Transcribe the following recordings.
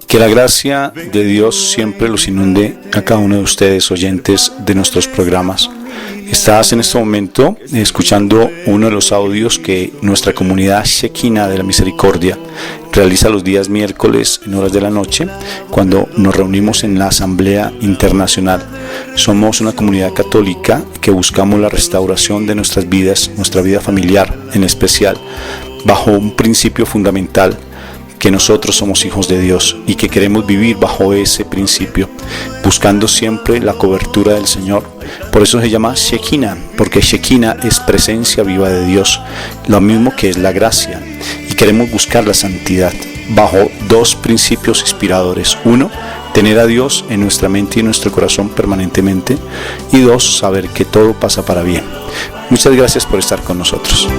Que la gracia de Dios siempre los inunde a cada uno de ustedes, oyentes de nuestros programas. Estás en este momento escuchando uno de los audios que nuestra comunidad Shekinah de la Misericordia realiza los días miércoles en horas de la noche, cuando nos reunimos en la Asamblea Internacional. Somos una comunidad católica que buscamos la restauración de nuestras vidas, nuestra vida familiar en especial, bajo un principio fundamental: que nosotros somos hijos de Dios y que queremos vivir bajo ese principio, buscando siempre la cobertura del Señor. Por eso se llama Shekinah, porque Shekinah es presencia viva de Dios, lo mismo que es la gracia, y queremos buscar la santidad bajo dos principios inspiradores: uno, tener a Dios en nuestra mente y en nuestro corazón permanentemente, y dos, saber que todo pasa para bien. Muchas gracias por estar con nosotros.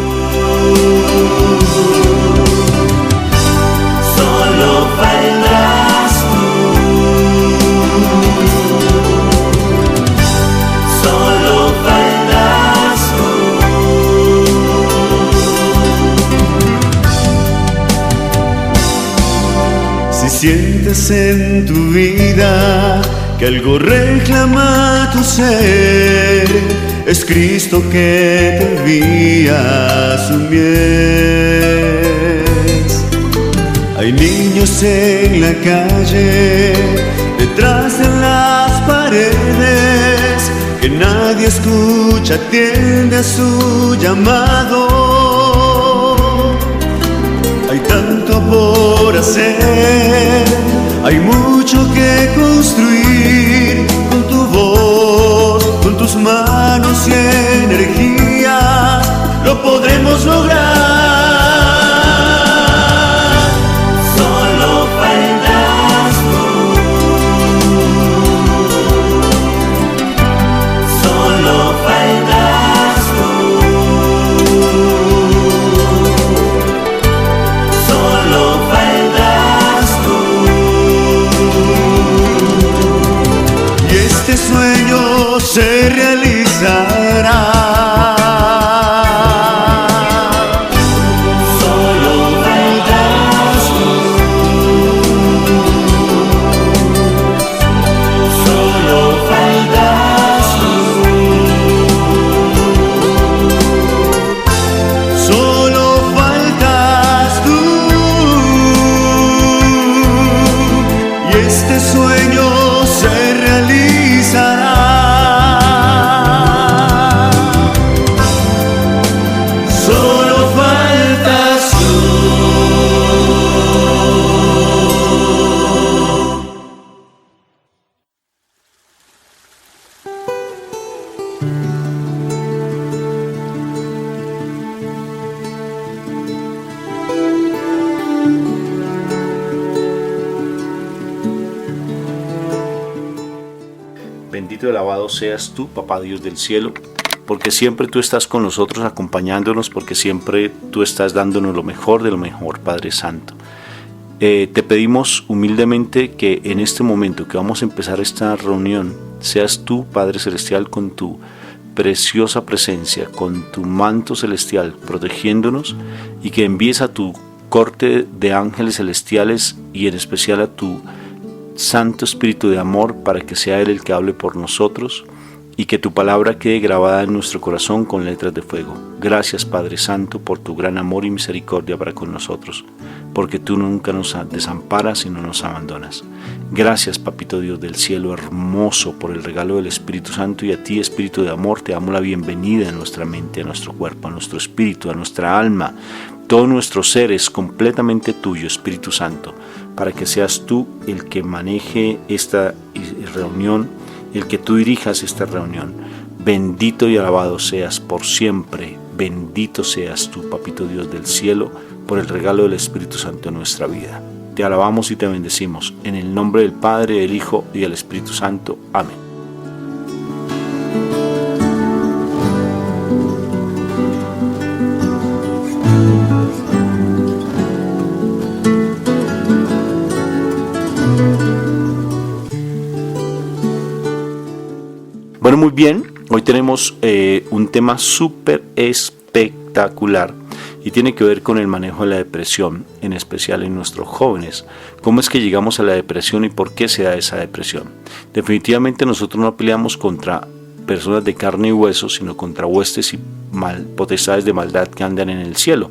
Sientes en tu vida que algo reclama tu ser, es Cristo que te envía su mies. Hay niños en la calle, detrás de las paredes, que nadie escucha, atiende a su llamado. Hay tanto por hacer, hay mucho que construir, con tu voz, con tus manos y energía, lo podremos lograr. Solo faltas tú, solo faltas tú. Este sueño se realizará. Solo faltas tú, solo faltas tú, solo faltas tú, y este sueño se realizará. Solo faltas tú. Bendito y alabado seas tú, Papá Dios del cielo, porque siempre tú estás con nosotros, acompañándonos, porque siempre tú estás dándonos lo mejor de lo mejor, Padre Santo. Te pedimos humildemente que en este momento que vamos a empezar esta reunión, seas tú, Padre Celestial, con tu preciosa presencia, con tu manto celestial, protegiéndonos, y que envíes a tu corte de ángeles celestiales y en especial a tu Santo Espíritu de amor, para que sea Él el que hable por nosotros, y que tu palabra quede grabada en nuestro corazón con letras de fuego. Gracias, Padre Santo, por tu gran amor y misericordia para con nosotros, porque tú nunca nos desamparas y no nos abandonas. Gracias, Papito Dios del cielo hermoso, por el regalo del Espíritu Santo, y a ti, Espíritu de amor, te damos la bienvenida a nuestra mente, a nuestro cuerpo, a nuestro espíritu, a nuestra alma. Todo nuestro ser es completamente tuyo, Espíritu Santo, para que seas tú el que maneje esta reunión, el que tú dirijas esta reunión. Bendito y alabado seas por siempre. Bendito seas tú, Papito Dios del cielo, por el regalo del Espíritu Santo en nuestra vida. Te alabamos y te bendecimos. En el nombre del Padre, del Hijo y del Espíritu Santo. Amén. Bueno, muy bien, hoy tenemos un tema súper espectacular, y tiene que ver con el manejo de la depresión, en especial en nuestros jóvenes. ¿Cómo es que llegamos a la depresión y por qué se da esa depresión? Definitivamente nosotros no peleamos contra personas de carne y hueso, sino contra huestes y potestades de maldad que andan en el cielo.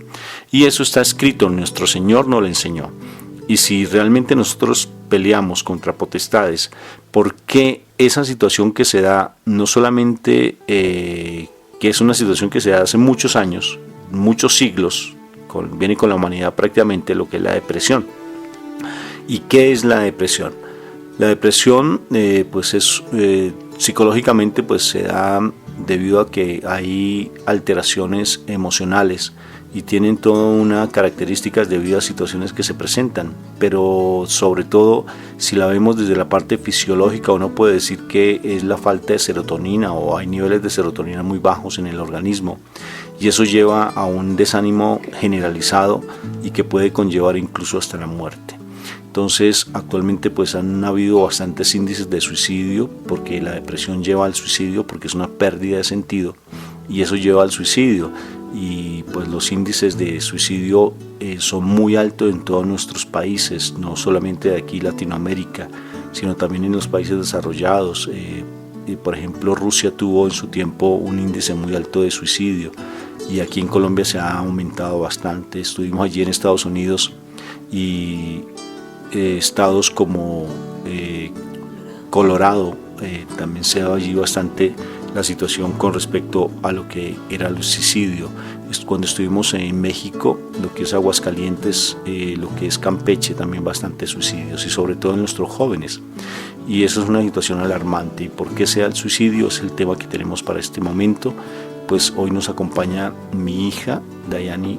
Y eso está escrito, nuestro Señor nos lo enseñó. Y si realmente nosotros peleamos contra potestades, ¿por qué esa situación que se da, no solamente que es una situación que se da hace muchos años, muchos siglos, viene con la humanidad prácticamente, lo que es la depresión? ¿Y qué es la depresión? La depresión pues es psicológicamente pues se da debido a que hay alteraciones emocionales y tienen todas unas características debido a situaciones que se presentan, pero sobre todo si la vemos desde la parte fisiológica, uno puede decir que es la falta de serotonina o hay niveles de serotonina muy bajos en el organismo y eso lleva a un desánimo generalizado y que puede conllevar incluso hasta la muerte. Entonces actualmente pues han habido bastantes índices de suicidio porque la depresión lleva al suicidio porque es una pérdida de sentido y eso lleva al suicidio y pues los índices de suicidio son muy altos en todos nuestros países, no solamente de aquí Latinoamérica, sino también en los países desarrollados. Por ejemplo, Rusia tuvo en su tiempo un índice muy alto de suicidio y aquí en Colombia se ha aumentado bastante. Estuvimos allí en Estados Unidos y estados como Colorado también se da allí bastante la situación con respecto a lo que era el suicidio. Cuando estuvimos en México, lo que es Aguascalientes, lo que es Campeche, también bastante suicidios y sobre todo en nuestros jóvenes. Y eso es una situación alarmante. ¿Y por qué sea el suicidio? Es el tema que tenemos para este momento. Pues hoy nos acompaña mi hija, Dayani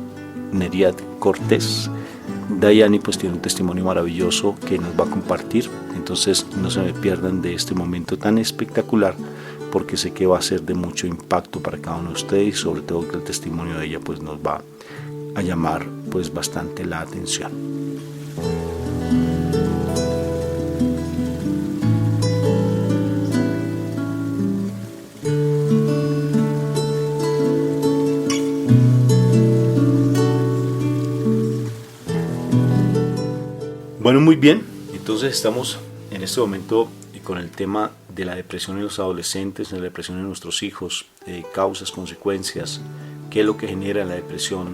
Neriat Cortés. Dayani pues tiene un testimonio maravilloso que nos va a compartir, entonces no se me pierdan de este momento tan espectacular porque sé que va a ser de mucho impacto para cada uno de ustedes y sobre todo que el testimonio de ella pues nos va a llamar pues bastante la atención. Bueno, muy bien, entonces estamos en este momento con el tema de la depresión en los adolescentes, de la depresión en nuestros hijos, causas, consecuencias, qué es lo que genera la depresión,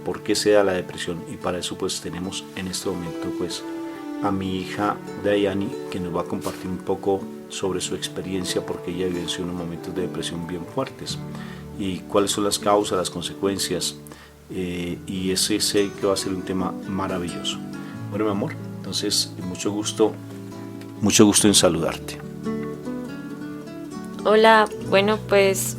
por qué se da la depresión, y para eso pues tenemos en este momento pues a mi hija Dayani que nos va a compartir un poco sobre su experiencia porque ella vivenció unos momentos de depresión bien fuertes y cuáles son las causas, las consecuencias, y ese sé que va a ser un tema maravilloso. Bueno, mi amor, entonces mucho gusto en saludarte. Hola, bueno pues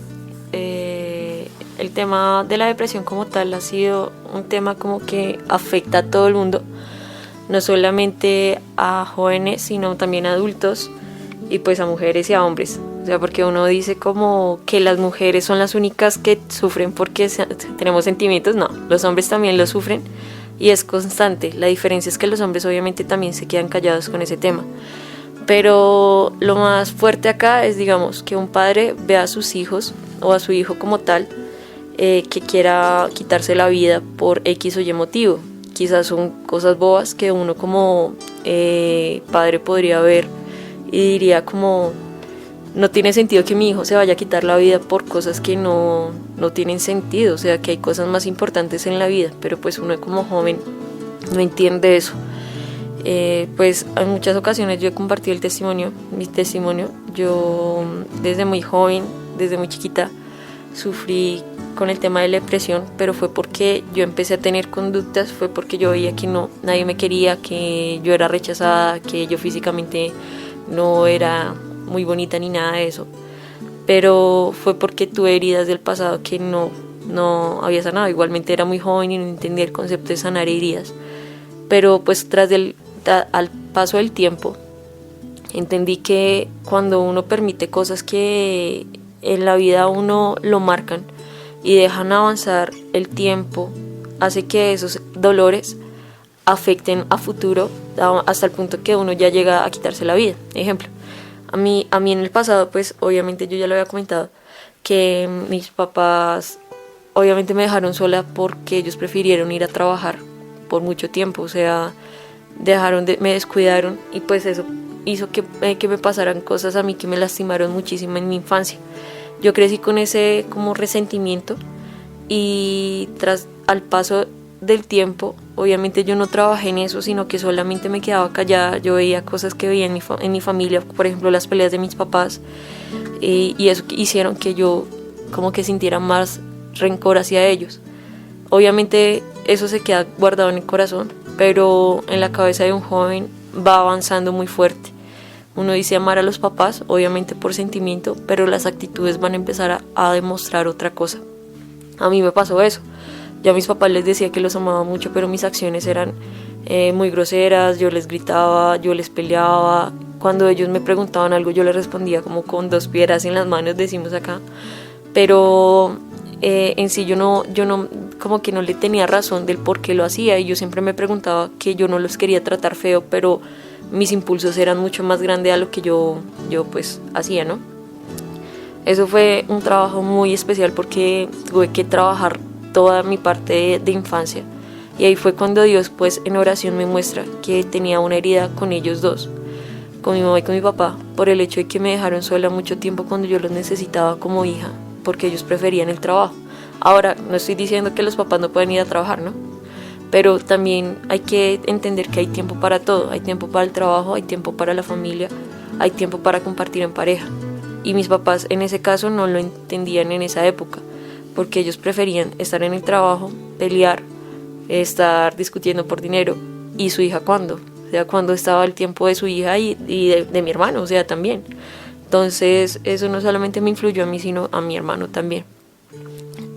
el tema de la depresión como tal ha sido un tema como que afecta a todo el mundo, no solamente a jóvenes sino también a adultos y pues a mujeres y a hombres. O sea, porque uno dice como que las mujeres son las únicas que sufren porque tenemos sentimientos, no, los hombres también lo sufren. Y es constante. La diferencia es que los hombres obviamente también se quedan callados con ese tema. Pero lo más fuerte acá es, digamos, que un padre vea a sus hijos o a su hijo como tal que quiera quitarse la vida por X o Y motivo. Quizás son cosas bobas que uno como padre podría ver y diría como no tiene sentido que mi hijo se vaya a quitar la vida por cosas que no tienen sentido, o sea que hay cosas más importantes en la vida, pero pues uno como joven no entiende eso. Pues en muchas ocasiones yo he compartido mi testimonio. Yo desde muy joven, desde muy chiquita, sufrí con el tema de la depresión, pero fue porque yo empecé a tener conductas, fue porque yo veía que nadie me quería, que yo era rechazada, que yo físicamente no era muy bonita ni nada de eso, pero fue porque tuve heridas del pasado que no había sanado. Igualmente era muy joven y no entendía el concepto de sanar heridas, pero pues al paso del tiempo entendí que cuando uno permite cosas que en la vida a uno lo marcan y dejan avanzar el tiempo, hace que esos dolores afecten a futuro hasta el punto que uno ya llega a quitarse la vida. Ejemplo, a mí en el pasado, pues obviamente yo ya lo había comentado, que mis papás obviamente me dejaron sola porque ellos prefirieron ir a trabajar por mucho tiempo, o sea, me descuidaron, y pues eso hizo que me pasaran cosas a mí que me lastimaron muchísimo en mi infancia. Yo crecí con ese como resentimiento, y al paso del tiempo, obviamente yo no trabajé en eso, sino que solamente me quedaba callada. Yo veía cosas que veía en mi familia, por ejemplo las peleas de mis papás, y eso hicieron que yo como que sintiera más rencor hacia ellos. Obviamente eso se queda guardado en el corazón, pero en la cabeza de un joven va avanzando muy fuerte. Uno dice amar a los papás, obviamente por sentimiento, pero las actitudes van a empezar a demostrar otra cosa. A mí me pasó eso. Yo a mis papás les decía que los amaba mucho, pero mis acciones eran muy groseras. Yo les gritaba, yo les peleaba. Cuando ellos me preguntaban algo, yo les respondía como con 2 piedras en las manos, decimos acá. Pero en sí yo no, como que no le tenía razón del por qué lo hacía, y yo siempre me preguntaba que yo no los quería tratar feo, pero mis impulsos eran mucho más grandes a lo que yo pues hacía, ¿no? Eso fue un trabajo muy especial porque tuve que trabajar toda mi parte de infancia, y ahí fue cuando Dios pues en oración me muestra que tenía una herida con ellos dos, con mi mamá y con mi papá, por el hecho de que me dejaron sola mucho tiempo cuando yo los necesitaba como hija, porque ellos preferían el trabajo. Ahora, no estoy diciendo que los papás no pueden ir a trabajar, ¿no? Pero también hay que entender que hay tiempo para todo. Hay tiempo para el trabajo, hay tiempo para la familia, hay tiempo para compartir en pareja. Y mis papás en ese caso no lo entendían en esa época, porque ellos preferían estar en el trabajo, pelear, estar discutiendo por dinero. ¿Y su hija cuándo? O sea, cuando estaba el tiempo de su hija y de mi hermano, o sea, también. Entonces eso no solamente me influyó a mí, sino a mi hermano también.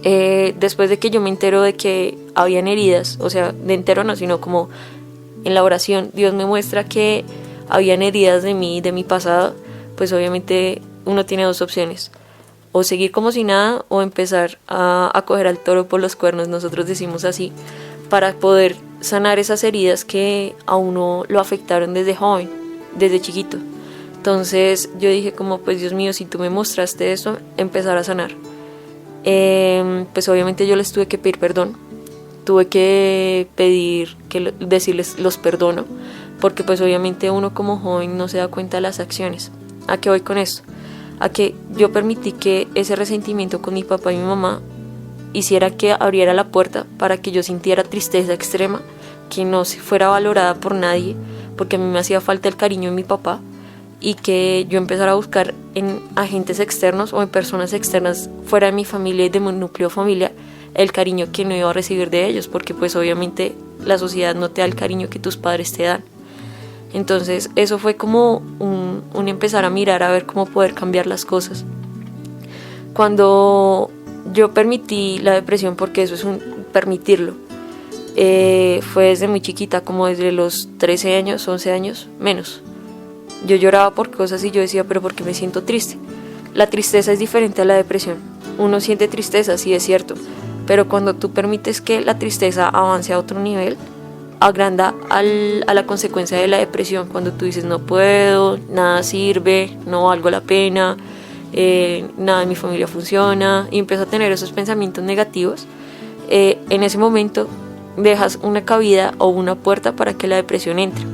Después de que yo me entero de que habían heridas, o sea, de entero no, sino como en la oración, Dios me muestra que habían heridas de mí, de mi pasado, pues obviamente uno tiene 2 opciones: o seguir como si nada, o empezar a coger al toro por los cuernos, nosotros decimos así, para poder sanar esas heridas que a uno lo afectaron desde joven, desde chiquito. Entonces yo dije como, pues Dios mío, si tú me mostraste eso, empezar a sanar. Pues obviamente yo les tuve que pedir perdón, tuve que decirles los perdono, porque pues obviamente uno como joven no se da cuenta de las acciones. ¿A qué voy con esto? A que yo permití que ese resentimiento con mi papá y mi mamá hiciera que abriera la puerta para que yo sintiera tristeza extrema, que no fuera valorada por nadie, porque a mí me hacía falta el cariño de mi papá, y que yo empezara a buscar en agentes externos o en personas externas fuera de mi familia y de mi núcleo familiar el cariño que no iba a recibir de ellos, porque pues obviamente la sociedad no te da el cariño que tus padres te dan. Entonces eso fue como un empezar a mirar a ver cómo poder cambiar las cosas. Cuando yo permití la depresión, porque eso es un permitirlo, fue desde muy chiquita, como desde los 13 años, 11 años, menos. Yo lloraba por cosas y yo decía, pero ¿por qué me siento triste? La tristeza es diferente a la depresión. Uno siente tristeza, sí es cierto, pero cuando tú permites que la tristeza avance a otro nivel, agranda a la consecuencia de la depresión. Cuando tú dices, no puedo, nada sirve, no valgo la pena, nada de mi familia funciona, y empiezas a tener esos pensamientos negativos, en ese momento dejas una cabida o una puerta para que la depresión entre.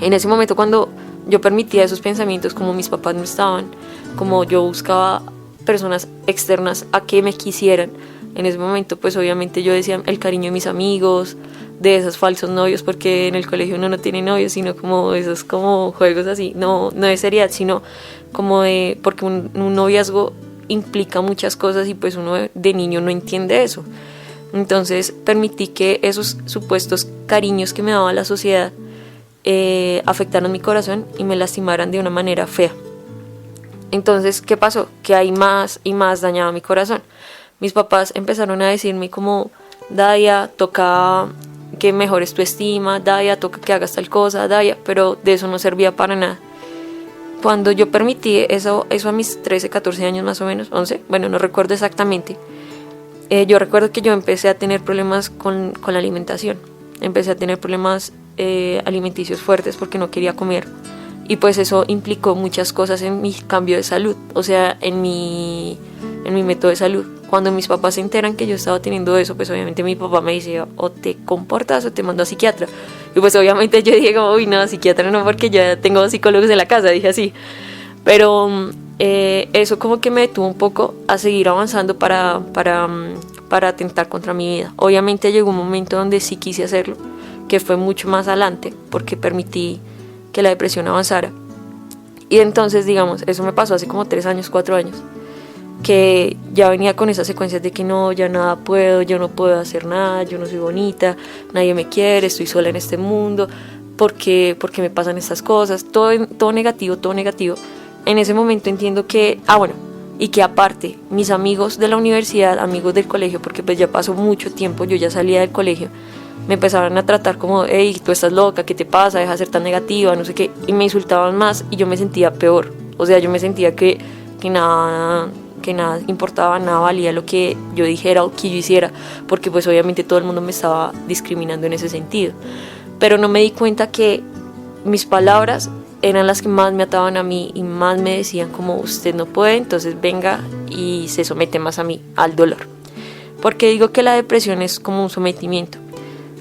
En ese momento, cuando yo permitía esos pensamientos, como mis papás no estaban, como yo buscaba personas externas a que me quisieran, en ese momento pues obviamente yo decía el cariño de mis amigos, de esos falsos novios, porque en el colegio uno no tiene novios, sino como esos como juegos así, no de seriedad, sino como de, porque un noviazgo implica muchas cosas y pues uno de niño no entiende eso. Entonces permití que esos supuestos cariños que me daba la sociedad afectaron mi corazón y me lastimaran de una manera fea. Entonces, ¿qué pasó? Que ahí más y más dañaba mi corazón. Mis papás empezaron a decirme como, Daya, toca que mejores tu estima, Daya, toca que hagas tal cosa, Daya, pero de eso no servía para nada. Cuando yo permití eso a mis 13, 14 años más o menos, 11, bueno, no recuerdo exactamente, yo recuerdo que yo empecé a tener problemas con la alimentación. Empecé a tener problemas alimenticios fuertes porque no quería comer, y pues eso implicó muchas cosas en mi cambio de salud, o sea, en mi método de salud. Cuando mis papás se enteran que yo estaba teniendo eso, pues obviamente mi papá me decía, o te comportas o te mando a psiquiatra. Y pues obviamente yo dije como, uy, no, psiquiatra no, porque ya tengo psicólogos en la casa, dije así. Pero eso como que me detuvo un poco a seguir avanzando para atentar contra mi vida. Obviamente llegó un momento donde sí quise hacerlo, que fue mucho más adelante, porque permití que la depresión avanzara. Y entonces, digamos, eso me pasó hace como 3 años, 4 años, que ya venía con esas secuencias de que no, ya nada puedo, yo no puedo hacer nada, yo no soy bonita, nadie me quiere, estoy sola en este mundo, porque me pasan estas cosas, todo negativo, todo negativo. En ese momento entiendo que, y que aparte, mis amigos de la universidad, amigos del colegio, porque pues ya pasó mucho tiempo, yo ya salía del colegio, me empezaron a tratar como, hey, tú estás loca, ¿qué te pasa? Deja de ser tan negativa, no sé qué, y me insultaban más y yo me sentía peor. O sea, yo me sentía que nada importaba, nada valía lo que yo dijera o que yo hiciera, porque pues obviamente todo el mundo me estaba discriminando en ese sentido. Pero no me di cuenta que mis palabras eran las que más me ataban a mí y más me decían como, usted no puede, entonces venga y se somete más a mí, al dolor. Porque digo que la depresión es como un sometimiento.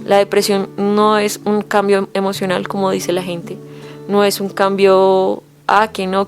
La depresión no es un cambio emocional como dice la gente, no es un cambio,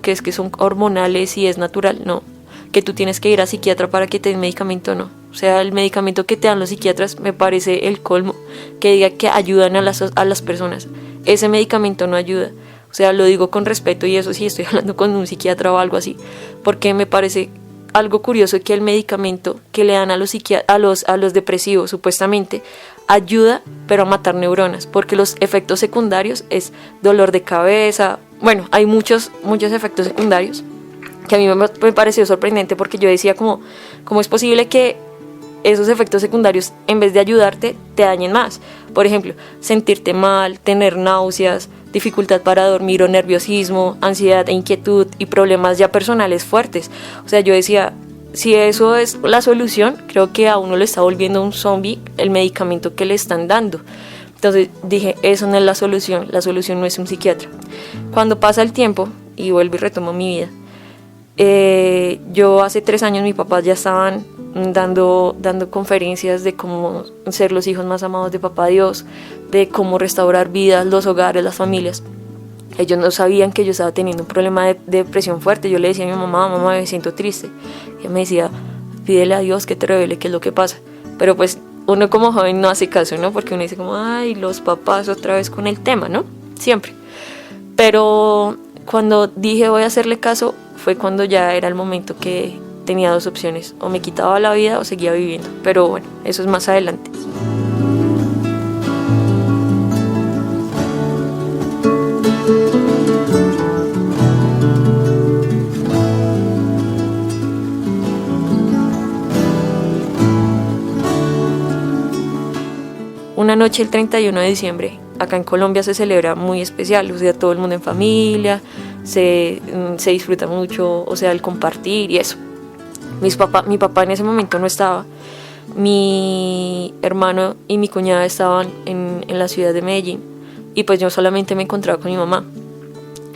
que es que son hormonales y es natural, no, que tú tienes que ir a psiquiatra para que te den medicamento, no. O sea, el medicamento que te dan los psiquiatras me parece el colmo, que diga que ayudan a las personas. Ese medicamento no ayuda. O sea, lo digo con respeto y eso sí, estoy hablando con un psiquiatra o algo así, porque me parece algo curioso que el medicamento que le dan a los depresivos supuestamente ayuda, pero a matar neuronas, porque los efectos secundarios es dolor de cabeza. Bueno, hay muchos efectos secundarios que a mí me pareció sorprendente, porque yo decía ¿cómo es posible que esos efectos secundarios, en vez de ayudarte, te dañen más? Por ejemplo, sentirte mal, tener náuseas, dificultad para dormir o nerviosismo, ansiedad e inquietud y problemas ya personales fuertes. O sea, yo decía, si eso es la solución, creo que a uno le está volviendo un zombie el medicamento que le están dando. Entonces dije, eso no es la solución no es un psiquiatra. Cuando pasa el tiempo y vuelvo y retomo mi vida, yo hace 3 años mis papás ya estaban dando conferencias de cómo ser los hijos más amados de Papá Dios, de cómo restaurar vidas, los hogares, las familias. Ellos no sabían que yo estaba teniendo un problema de depresión fuerte. Yo le decía a mi mamá, me siento triste. Y ella me decía, pídele a Dios que te revele qué es lo que pasa. Pero pues uno como joven no hace caso, ¿no? Porque uno dice como, ay, los papás otra vez con el tema, ¿no? Siempre. Pero cuando dije voy a hacerle caso, fue cuando ya era el momento que tenía 2 opciones, o me quitaba la vida o seguía viviendo, pero bueno, eso es más adelante. Una noche el 31 de diciembre, acá en Colombia se celebra muy especial, o sea, todo el mundo en familia, se disfruta mucho, o sea, el compartir y eso. Mi papá en ese momento no estaba, mi hermano y mi cuñada estaban en la ciudad de Medellín y pues yo solamente me encontraba con mi mamá.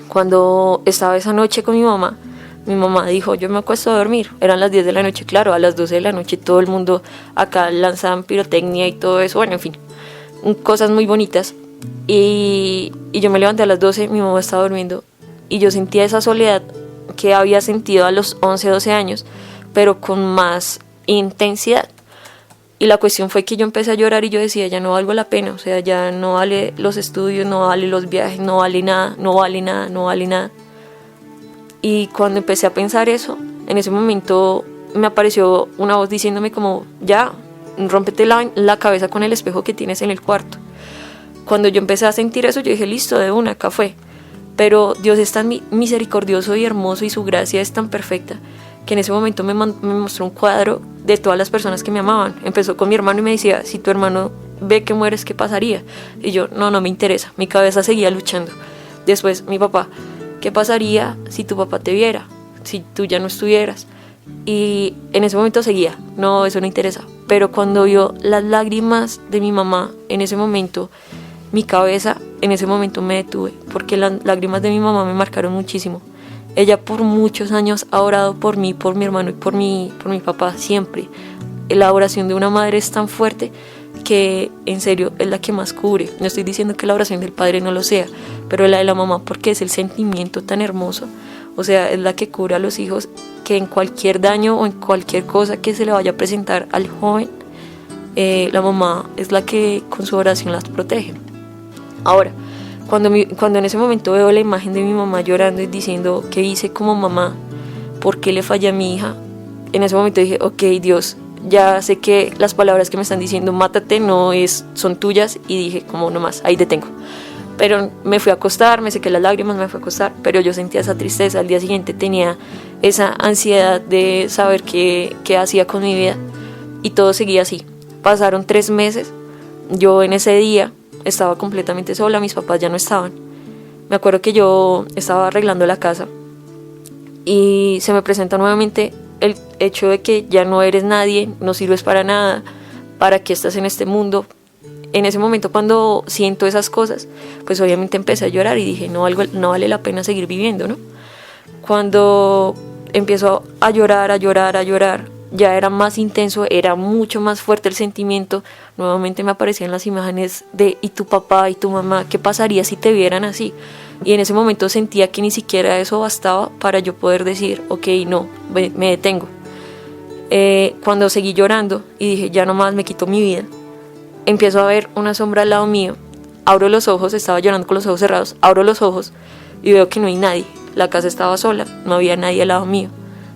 Cuando estaba esa noche con mi mamá dijo, yo me acuesto a dormir, eran las 10 de la noche, claro, a las 12 de la noche todo el mundo acá lanzaban pirotecnia y todo eso, bueno, en fin, cosas muy bonitas. Y yo me levanté a las 12, mi mamá estaba durmiendo y yo sentía esa soledad que había sentido a los 11, 12 años, pero con más intensidad. Y la cuestión fue que yo empecé a llorar y yo decía, ya no valgo la pena, o sea, ya no vale los estudios, no vale los viajes, no vale nada. Y cuando empecé a pensar eso, en ese momento me apareció una voz diciéndome como, ya, rómpete la cabeza con el espejo que tienes en el cuarto. Cuando yo empecé a sentir eso, yo dije, listo, de una, acá fue. Pero Dios es tan misericordioso y hermoso y su gracia es tan perfecta que en ese momento me mostró un cuadro de todas las personas que me amaban. Empezó con mi hermano y me decía, si tu hermano ve que mueres, ¿qué pasaría? Y yo, no me interesa, mi cabeza seguía luchando. Después mi papá, ¿qué pasaría si tu papá te viera? Si tú ya no estuvieras. Y en ese momento seguía, no, eso no interesa. Pero cuando vio las lágrimas de mi mamá, en ese momento, mi cabeza, en ese momento me detuve, porque las lágrimas de mi mamá me marcaron muchísimo. Ella por muchos años ha orado por mí, por mi hermano y por mi papá, siempre. La oración de una madre es tan fuerte que en serio es la que más cubre. No estoy diciendo que la oración del padre no lo sea, pero la de la mamá, porque es el sentimiento tan hermoso. O sea, es la que cubre a los hijos, que en cualquier daño o en cualquier cosa que se le vaya a presentar al joven, la mamá es la que con su oración las protege. Ahora, cuando en ese momento veo la imagen de mi mamá llorando y diciendo ¿qué hice como mamá? ¿Por qué le fallé a mi hija? En ese momento dije, ok, Dios, ya sé que las palabras que me están diciendo mátate son tuyas, y dije como no más, ahí detengo. Pero me fui a acostar, me sequé las lágrimas, me fui a acostar, pero yo sentía esa tristeza. Al día siguiente tenía esa ansiedad de saber qué hacía con mi vida, y todo seguía así. Pasaron 3 meses, yo en ese día estaba completamente sola, mis papás ya no estaban. Me acuerdo que yo estaba arreglando la casa y se me presenta nuevamente el hecho de que ya no eres nadie, no sirves para nada, ¿para qué estás en este mundo? En ese momento, cuando siento esas cosas, pues obviamente empecé a llorar y dije, no vale la pena seguir viviendo, ¿no? Cuando empiezo a llorar, ya era más intenso, era mucho más fuerte el sentimiento. Nuevamente me aparecían las imágenes de ¿y tu papá y tu mamá? ¿Qué pasaría si te vieran así? Y en ese momento sentía que ni siquiera eso bastaba para yo poder decir, ok, no, me detengo. Cuando seguí llorando y dije, ya no más, me quito mi vida, empiezo a ver una sombra al lado mío. Abro los ojos, estaba llorando con los ojos cerrados, abro los ojos y veo que no hay nadie. La casa estaba sola, no había nadie al lado mío.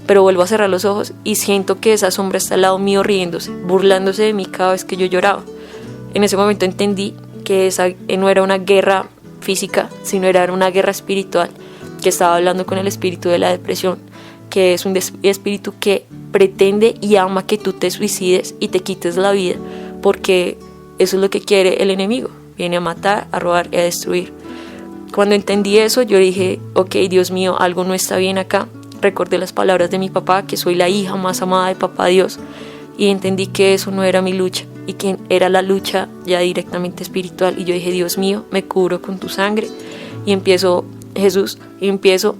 Pero vuelvo a cerrar los ojos y siento que esa sombra está al lado mío riéndose, burlándose de mí cada vez que yo lloraba. En ese momento entendí que esa no era una guerra física, sino era una guerra espiritual, que estaba hablando con el espíritu de la depresión, que es un espíritu que pretende y ama que tú te suicides y te quites la vida, porque eso es lo que quiere el enemigo, viene a matar, a robar y a destruir. Cuando entendí eso, yo dije, ok, Dios mío, algo no está bien acá. Recordé las palabras de mi papá, que soy la hija más amada de papá Dios, y entendí que eso no era mi lucha y que era la lucha ya directamente espiritual. Y yo dije, Dios mío, me cubro con tu sangre y empiezo, Jesús, empiezo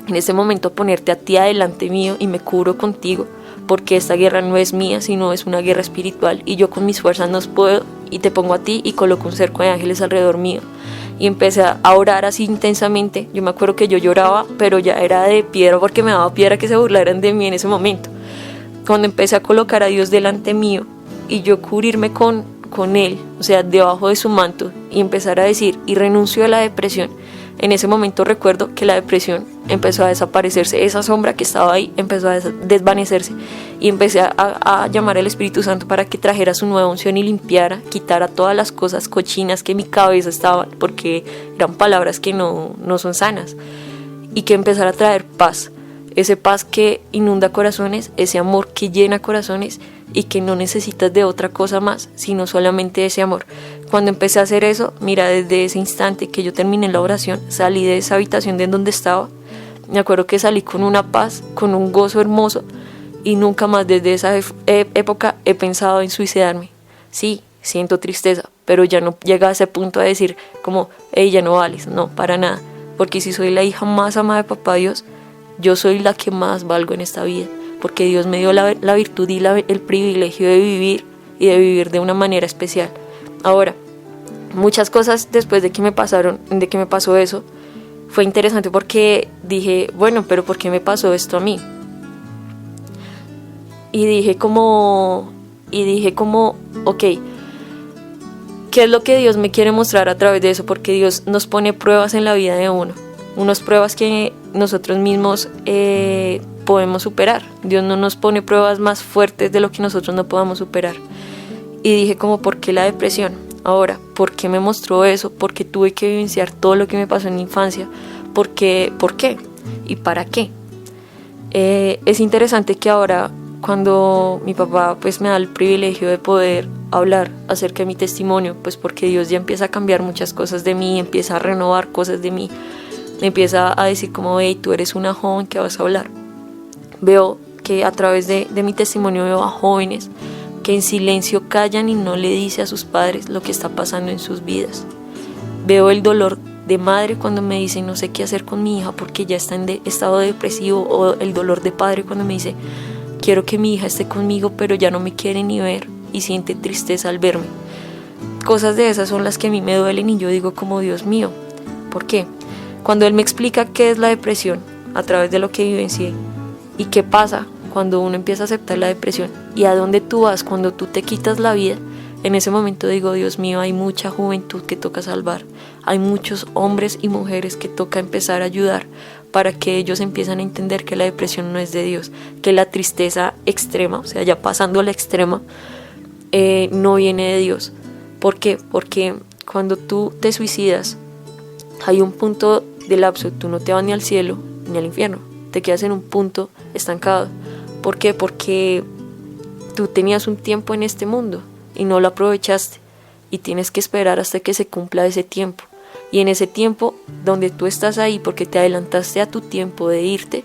en este momento a ponerte a ti adelante mío y me cubro contigo, porque esta guerra no es mía, sino es una guerra espiritual, y yo con mis fuerzas no puedo, y te pongo a ti y coloco un cerco de ángeles alrededor mío. Y empecé a orar así intensamente. Yo me acuerdo que yo lloraba, pero ya era de piedra, porque me daba piedra que se burlaran de mí en ese momento. Cuando empecé a colocar a Dios delante mío y yo cubrirme con Él, o sea, debajo de su manto, y empezar a decir, y renuncio a la depresión. En ese momento recuerdo que la depresión empezó a desaparecerse, esa sombra que estaba ahí empezó a desvanecerse, y empecé a llamar al Espíritu Santo para que trajera su nueva unción y limpiara, quitara todas las cosas cochinas que en mi cabeza estaban, porque eran palabras que no son sanas, y que empezara a traer paz, ese paz que inunda corazones, ese amor que llena corazones y que no necesitas de otra cosa más, sino solamente ese amor. Cuando empecé a hacer eso, mira, desde ese instante que yo terminé la oración, salí de esa habitación de donde estaba. Me acuerdo que salí con una paz, con un gozo hermoso, y nunca más desde esa época he pensado en suicidarme. Sí, siento tristeza, pero ya no llega a ese punto de decir como, hey, ya no vales, no, para nada, porque si soy la hija más amada de papá Dios, yo soy la que más valgo en esta vida, porque Dios me dio la virtud y el privilegio de vivir, y de vivir de una manera especial. Ahora, muchas cosas después de que me pasó eso, fue interesante porque dije, bueno, pero ¿por qué me pasó esto a mí? Y dije como, ok, ¿qué es lo que Dios me quiere mostrar a través de eso? Porque Dios nos pone pruebas en la vida de unas pruebas que nosotros mismos podemos superar. Dios no nos pone pruebas más fuertes de lo que nosotros no podamos superar. Y dije como, ¿por qué la depresión? Ahora, ¿por qué me mostró eso? ¿Por qué tuve que vivenciar todo lo que me pasó en mi infancia? ¿Por qué? ¿Y para qué? Es interesante que ahora, cuando mi papá pues me da el privilegio de poder hablar acerca de mi testimonio, pues porque Dios ya empieza a cambiar muchas cosas de mí, empieza a renovar cosas de mí, me empieza a decir como, hey, tú eres una joven que vas a hablar. Veo que a través de mi testimonio veo a jóvenes que en silencio callan y no le dicen a sus padres lo que está pasando en sus vidas. Veo el dolor de madre cuando me dice no sé qué hacer con mi hija porque ya está en estado depresivo, o el dolor de padre cuando me dice quiero que mi hija esté conmigo pero ya no me quiere ni ver y siente tristeza al verme. Cosas de esas son las que a mí me duelen y yo digo como Dios mío, ¿por qué? Cuando Él me explica qué es la depresión a través de lo que vivencié y qué pasa cuando uno empieza a aceptar la depresión y a dónde tú vas cuando tú te quitas la vida, en ese momento digo, Dios mío, hay mucha juventud que toca salvar, hay muchos hombres y mujeres que toca empezar a ayudar para que ellos empiezan a entender que la depresión no es de Dios, que la tristeza extrema, o sea, ya pasando la extrema, no viene de Dios. ¿Por qué? Porque cuando tú te suicidas, hay un punto de lapso, tú no te vas ni al cielo ni al infierno, te quedas en un punto estancado. ¿Por qué? Porque tú tenías un tiempo en este mundo y no lo aprovechaste y tienes que esperar hasta que se cumpla ese tiempo. Y en ese tiempo donde tú estás ahí porque te adelantaste a tu tiempo de irte,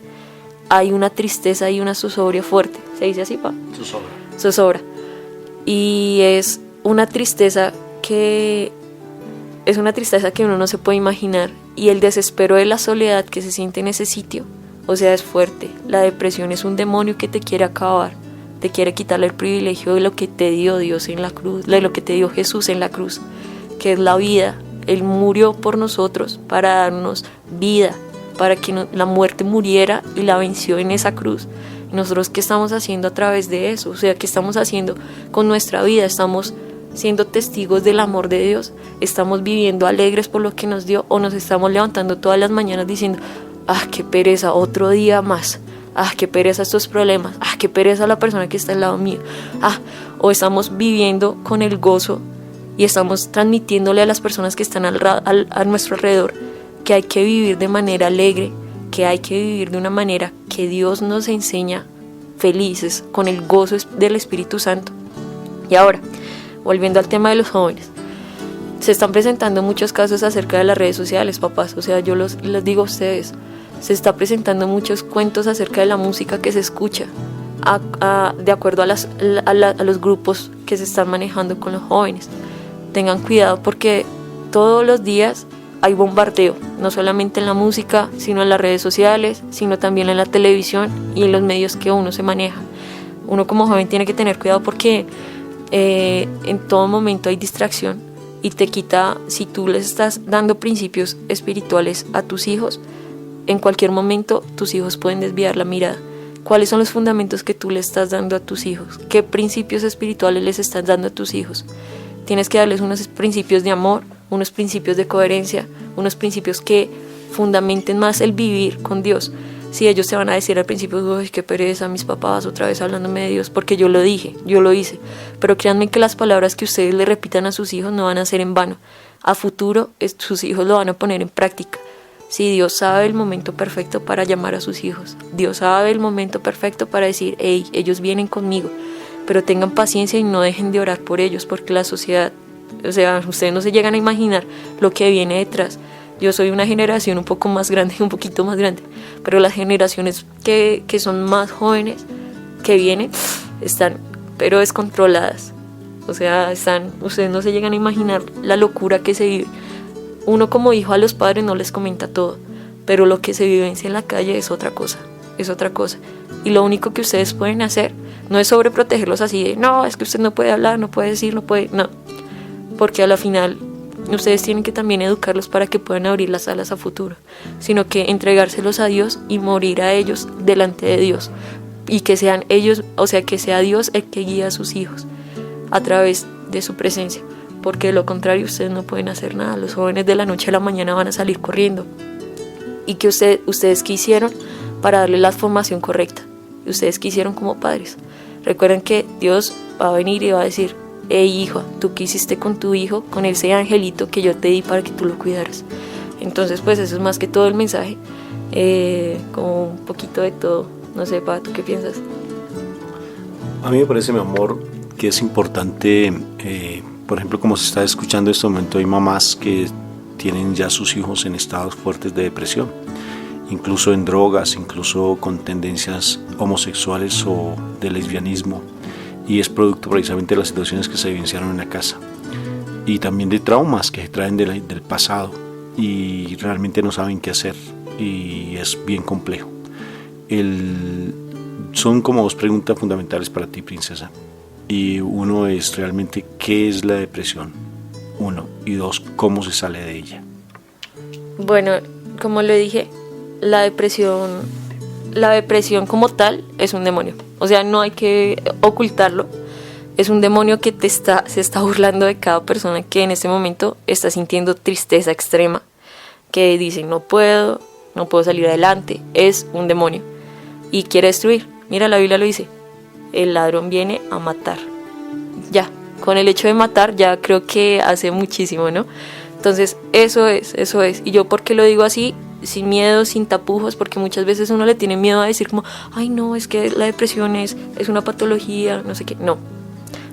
hay una tristeza y una zozobra fuerte. ¿Se dice así, pa? Zozobra. Y es una tristeza que uno no se puede imaginar, y el desespero de la soledad que se siente en ese sitio, o sea, es fuerte. La depresión es un demonio que te quiere acabar, te quiere quitarle el privilegio de lo que te dio Dios en la cruz, de lo que te dio Jesús en la cruz, que es la vida. Él murió por nosotros para darnos vida, para que la muerte muriera y la venció en esa cruz. Y nosotros, ¿qué estamos haciendo a través de eso? O sea, ¿qué estamos haciendo con nuestra vida? ¿Estamos siendo testigos del amor de Dios? ¿Estamos viviendo alegres por lo que nos dio? ¿O nos estamos levantando todas las mañanas diciendo, qué pereza, otro día más, qué pereza estos problemas, qué pereza la persona que está al lado mío, o estamos viviendo con el gozo y estamos transmitiéndole a las personas que están a nuestro alrededor que hay que vivir de manera alegre, que hay que vivir de una manera que Dios nos enseña, felices, con el gozo del Espíritu Santo? Y ahora, volviendo al tema de los jóvenes, se están presentando muchos casos acerca de las redes sociales, papás. O sea, yo les digo a ustedes, se está presentando muchos cuentos acerca de la música que se escucha, de acuerdo a los grupos que se están manejando con los jóvenes. Tengan cuidado porque todos los días hay bombardeo, no solamente en la música, sino en las redes sociales, sino también en la televisión y en los medios que uno se maneja. Uno como joven tiene que tener cuidado porque en todo momento hay distracción y te quita, si tú les estás dando principios espirituales a tus hijos, en cualquier momento tus hijos pueden desviar la mirada. ¿Cuáles son los fundamentos que tú le estás dando a tus hijos? ¿Qué principios espirituales les estás dando a tus hijos? Tienes que darles unos principios de amor, unos principios de coherencia, unos principios que fundamenten más el vivir con Dios. Si ellos te van a decir al principio, uy, qué pereza, mis papás otra vez hablándome de Dios, porque yo lo dije, yo lo hice. Pero créanme que las palabras que ustedes le repitan a sus hijos no van a ser en vano. A futuro, sus hijos lo van a poner en práctica. Si Dios sabe el momento perfecto para llamar a sus hijos, Dios sabe el momento perfecto para decir, hey, ellos vienen conmigo, pero tengan paciencia y no dejen de orar por ellos, porque la sociedad, o sea, ustedes no se llegan a imaginar lo que viene detrás. Yo soy una generación un poco más grande, un poquito más grande, pero las generaciones que son más jóvenes, que vienen, están pero descontroladas. O sea, ustedes no se llegan a imaginar la locura que se vive. Uno como hijo a los padres no les comenta todo, pero lo que se vivencia en la calle es otra cosa, es otra cosa. Y lo único que ustedes pueden hacer no es sobreprotegerlos así de, no, es que usted no puede hablar, no puede decir, no puede, no. Porque a la final ustedes tienen que también educarlos para que puedan abrir las alas a futuro, sino que entregárselos a Dios y morir a ellos delante de Dios. Y que sean ellos, o sea, que sea Dios el que guía a sus hijos a través de su presencia. Porque de lo contrario ustedes no pueden hacer nada. Los jóvenes de la noche a la mañana van a salir corriendo. ¿Y que ustedes qué hicieron para darle la formación correcta? ¿Y ustedes qué hicieron como padres? Recuerden que Dios va a venir y va a decir, hey hijo, ¿tú qué hiciste con tu hijo, con ese angelito que yo te di para que tú lo cuidaras? Entonces pues eso es más que todo el mensaje, como un poquito de todo. No sé, Pa, ¿tú qué piensas? A mí me parece, mi amor, que es importante, por ejemplo, como se está escuchando en este momento, hay mamás que tienen ya sus hijos en estados fuertes de depresión, incluso en drogas, incluso con tendencias homosexuales o de lesbianismo, y es producto precisamente de las situaciones que se vivenciaron en la casa y también de traumas que traen del pasado. y realmente no saben qué hacer y es bien complejo. Son como dos preguntas fundamentales para ti, princesa. Y uno es realmente ¿qué es la depresión? Uno. Y dos, ¿cómo se sale de ella? Bueno, como lo dije, la depresión como tal es un demonio. O sea, no hay que ocultarlo. Es un demonio que se está burlando de cada persona que en este momento está sintiendo tristeza extrema, que dice no puedo salir adelante. Es un demonio y quiere destruir. Mira, la Biblia lo dice, el ladrón viene a matar. Ya, con el hecho de matar ya creo que hace muchísimo, ¿no? Entonces eso es. Y yo, ¿por qué lo digo así? Sin miedo, sin tapujos, porque muchas veces uno le tiene miedo a decir como, ay no, es que la depresión es una patología, no sé qué. No,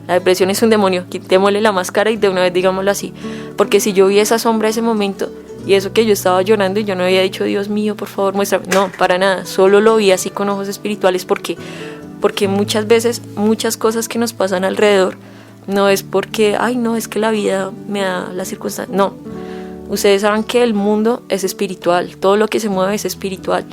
la depresión es un demonio, quitémosle la máscara y de una vez digámoslo así. Porque si yo vi esa sombra ese momento, y eso que yo estaba llorando y yo no había dicho, Dios mío, por favor, muéstrame. No, para nada, solo lo vi así con ojos espirituales, porque muchas veces, muchas cosas que nos pasan alrededor, no es porque, ay no, es que la vida me da la circunstancia, no. Ustedes saben que el mundo es espiritual, todo lo que se mueve es espiritual.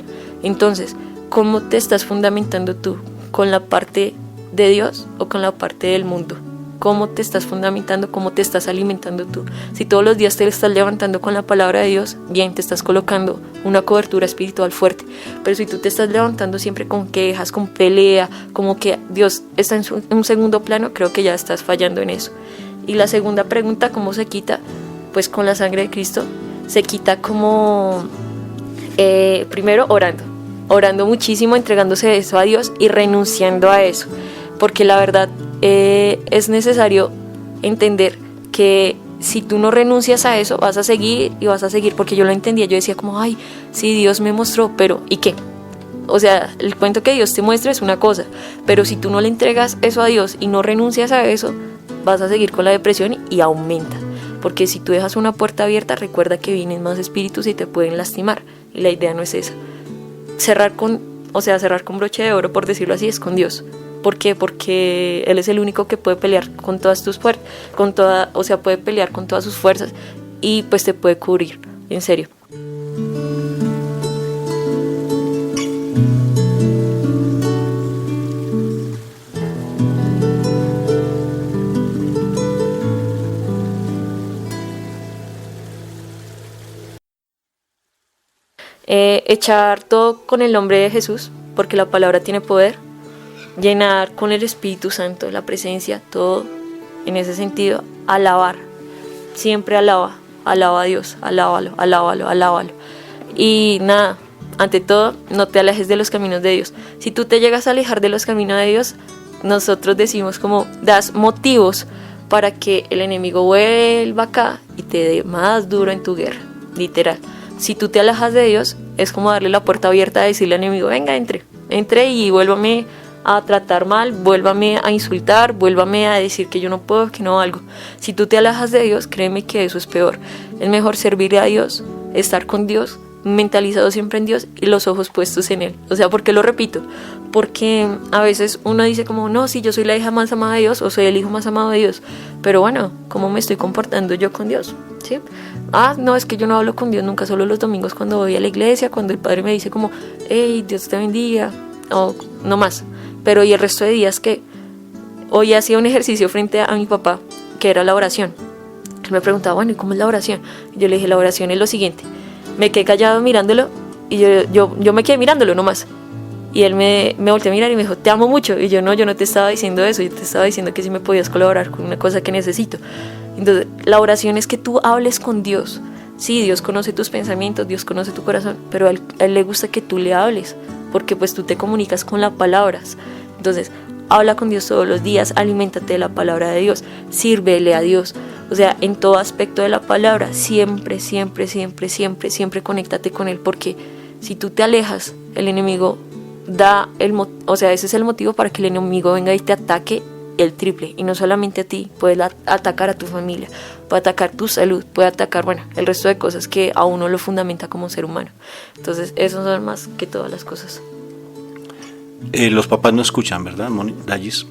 Entonces, ¿cómo te estás fundamentando tú? ¿Con la parte de Dios o con la parte del mundo? ¿Cómo te estás fundamentando? ¿Cómo te estás alimentando tú? Si todos los días te estás levantando con la palabra de Dios, bien, te estás colocando una cobertura espiritual fuerte. Pero si tú te estás levantando siempre con quejas, con pelea, como que Dios está en un segundo plano, creo que ya estás fallando en eso. Y la segunda pregunta, ¿cómo se quita? Pues con la sangre de Cristo se quita como, primero orando muchísimo, entregándose eso a Dios y renunciando a eso. Porque la verdad es necesario entender que si tú no renuncias a eso, vas a seguir, porque yo lo entendía, yo decía como, ay, sí, Dios me mostró, pero ¿y qué? O sea, el cuento que Dios te muestra es una cosa, pero si tú no le entregas eso a Dios y no renuncias a eso, vas a seguir con la depresión y aumenta. Porque si tú dejas una puerta abierta, recuerda que vienen más espíritus y te pueden lastimar, y la idea no es esa. Cerrar con broche de oro, por decirlo así, es con Dios. ¿Por qué? Porque Él es el único que puede pelear con todas tus fuerzas, puede pelear con todas sus fuerzas y pues te puede cubrir, en serio. Echar todo con el nombre de Jesús, porque la palabra tiene poder. Llenar con el Espíritu Santo, la presencia, todo en ese sentido. Alabar, siempre alaba a Dios, alábalo. Y nada, ante todo, no te alejes de los caminos de Dios. Si tú te llegas a alejar de los caminos de Dios, nosotros decimos como, das motivos para que el enemigo vuelva acá y te dé más duro en tu guerra, literal. Si tú te alejas de Dios, es como darle la puerta abierta a decirle al enemigo, venga, entre y vuélvame a tratar mal, vuélvame a insultar, vuélvame a decir que yo no puedo, que no valgo. Si tú te alejas de Dios, créeme que eso es peor. Es mejor servir a Dios, estar con Dios, mentalizado siempre en Dios y los ojos puestos en Él. O sea, ¿por qué lo repito? Porque a veces uno dice como, no, si yo soy la hija más amada de Dios o soy el hijo más amado de Dios, pero bueno, ¿cómo me estoy comportando yo con Dios? ¿Sí? No, es que yo no hablo con Dios nunca, solo los domingos cuando voy a la iglesia, cuando el Padre me dice como, hey, Dios te bendiga, o no más. Pero y el resto de días que hoy hacía un ejercicio frente a mi papá, que era la oración. Él me preguntaba, bueno, ¿y cómo es la oración? Y yo le dije, la oración es lo siguiente. Me quedé callado mirándolo y yo me quedé mirándolo nomás. Y él me volteó a mirar y me dijo, te amo mucho. Y yo no te estaba diciendo eso, yo te estaba diciendo que si me podías colaborar con una cosa que necesito. Entonces, la oración es que tú hables con Dios. Sí, Dios conoce tus pensamientos, Dios conoce tu corazón, pero a él le gusta que tú le hables, porque pues tú te comunicas con las palabras. Entonces, habla con Dios todos los días, aliméntate de la palabra de Dios, sírvele a Dios. O sea, en todo aspecto de la palabra, siempre conéctate con Él, porque si tú te alejas, el enemigo ese es el motivo para que el enemigo venga y te ataque el triple, y no solamente a ti, puede atacar a tu familia, puede atacar tu salud, puede atacar, el resto de cosas que a uno lo fundamenta como ser humano. Entonces, eso son más que todas las cosas. Los papás no escuchan, ¿verdad, Dallis?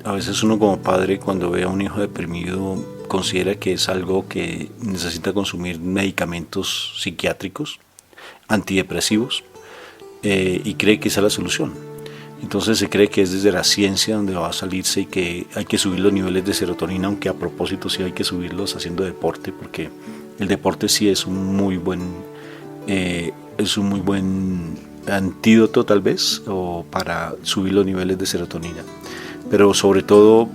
A veces uno como padre, cuando ve a un hijo deprimido, considera que es algo que necesita consumir medicamentos psiquiátricos, antidepresivos, y cree que esa es la solución. Entonces se cree que es desde la ciencia donde va a salirse y que hay que subir los niveles de serotonina, aunque a propósito sí hay que subirlos haciendo deporte, porque el deporte sí es un muy buen antídoto tal vez, o para subir los niveles de serotonina. Pero sobre todo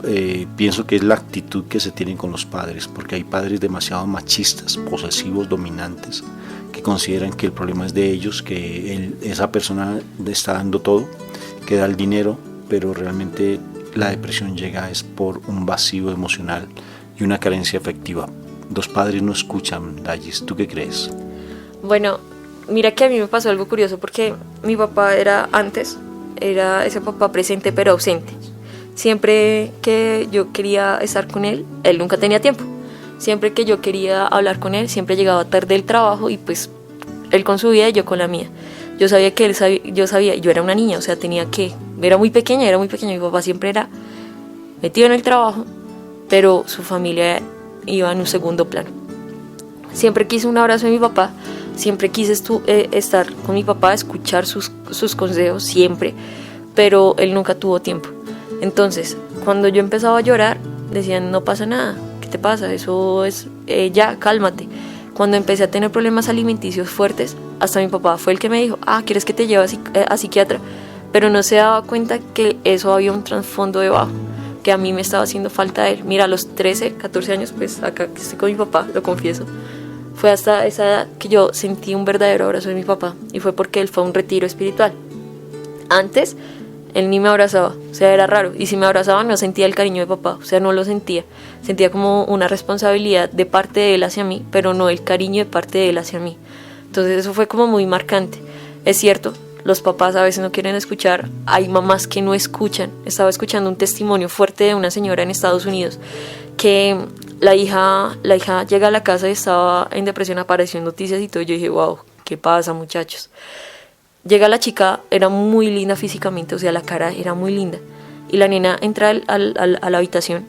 pienso que es la actitud que se tiene con los padres, porque hay padres demasiado machistas, posesivos, dominantes, que consideran que el problema es de ellos, que esa persona le está dando todo, que da el dinero, pero realmente la depresión llega es por un vacío emocional y una carencia afectiva. Los padres no escuchan, Dallis, ¿tú qué crees? Bueno, mira que a mí me pasó algo curioso porque mi papá era ese papá presente pero ausente. Siempre que yo quería estar con él nunca tenía tiempo. Siempre que yo quería hablar con él, siempre llegaba tarde del trabajo y pues él con su vida y yo con la mía. Yo sabía que yo era una niña, o sea, era muy pequeña, mi papá siempre era metido en el trabajo, pero su familia iba en un segundo plano. Siempre quise un abrazo de mi papá, siempre quise estar con mi papá, escuchar sus consejos, siempre, pero él nunca tuvo tiempo. Entonces, cuando yo empezaba a llorar, decían, no pasa nada, ¿qué te pasa? Eso es, ya, cálmate. Cuando empecé a tener problemas alimenticios fuertes, hasta mi papá fue el que me dijo, ¿quieres que te lleve a psiquiatra? Pero no se daba cuenta que eso había un trasfondo debajo, que a mí me estaba haciendo falta él. Mira, a los 13, 14 años, pues acá estoy con mi papá, lo confieso. Fue hasta esa edad que yo sentí un verdadero abrazo de mi papá, y fue porque él fue a un retiro espiritual. Antes, él ni me abrazaba, o sea, era raro, y si me abrazaba no sentía el cariño de papá, o sea, no lo sentía como una responsabilidad de parte de él hacia mí, pero no el cariño de parte de él hacia mí. Entonces eso fue como muy marcante. Es cierto, los papás a veces no quieren escuchar, hay mamás que no escuchan. Estaba escuchando un testimonio fuerte de una señora en Estados Unidos que la hija llega a la casa y estaba en depresión, apareció en noticias y todo, y yo dije, wow, ¿qué pasa, muchachos? Llega la chica, era muy linda físicamente, o sea, la cara era muy linda. Y la nena entra a la habitación,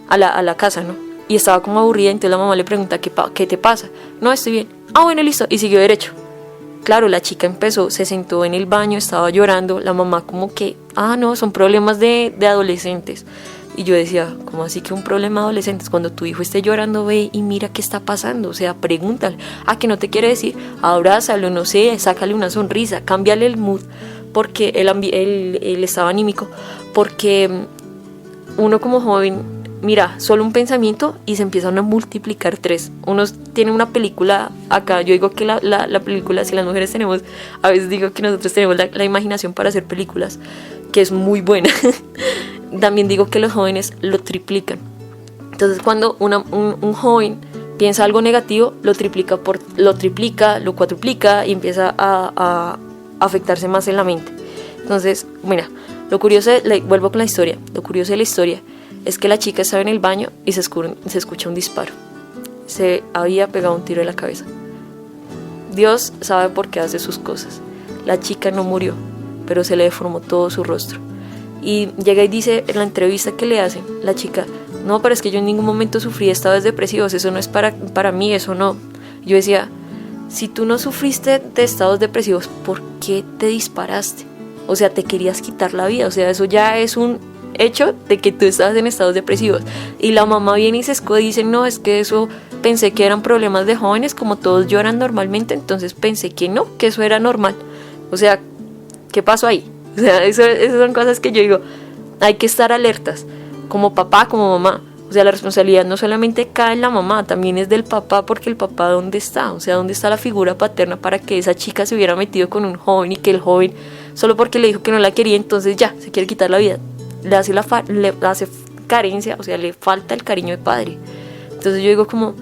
a la casa, ¿no? Y estaba como aburrida, entonces la mamá le pregunta, ¿qué te pasa? No, estoy bien. Bueno, listo. Y siguió derecho. Claro, la chica se sentó en el baño, estaba llorando. La mamá como que, no, son problemas de adolescentes. Y yo decía, ¿cómo así que un problema de adolescentes? Cuando tu hijo esté llorando, ve y mira qué está pasando. O sea, pregúntale. ¿Qué no te quiere decir? Abrázalo, no sé, sácale una sonrisa, cámbiale el mood, porque él estaba anímico. Porque uno como joven, mira, solo un pensamiento y se empiezan a multiplicar 3. Uno tiene una película acá, yo digo que la película, si las mujeres tenemos, a veces digo que nosotros tenemos la imaginación para hacer películas, que es muy buena. También digo que los jóvenes lo triplican. Entonces cuando un joven piensa algo negativo, lo triplica, lo cuatruplica y empieza a afectarse más en la mente. Entonces, mira, lo curioso, vuelvo con la historia, lo curioso de la historia es que la chica estaba en el baño y se escucha un disparo. Se había pegado un tiro en la cabeza. Dios sabe por qué hace sus cosas. La chica no murió, pero se le deformó todo su rostro. Y llega y dice en la entrevista que le hacen, la chica, no, pero es que yo en ningún momento sufrí estados depresivos, eso no es para mí, eso no. Yo decía, si tú no sufriste de estados depresivos, ¿por qué te disparaste? O sea, te querías quitar la vida, o sea, eso ya es un hecho de que tú estabas en estados depresivos. Y la mamá viene y se escuda y dice, no, es que eso, pensé que eran problemas de jóvenes, como todos lloran normalmente, entonces pensé que no, que eso era normal. O sea, ¿qué pasó ahí? O sea, esas son cosas que yo digo, hay que estar alertas, como papá, como mamá. O sea, la responsabilidad no solamente cae en la mamá, también es del papá, porque el papá, ¿dónde está? O sea, ¿dónde está la figura paterna para que esa chica se hubiera metido con un joven y que el joven, solo porque le dijo que no la quería, entonces ya, se quiere quitar la vida? Le hace carencia, o sea, le falta el cariño de padre. Entonces yo digo como,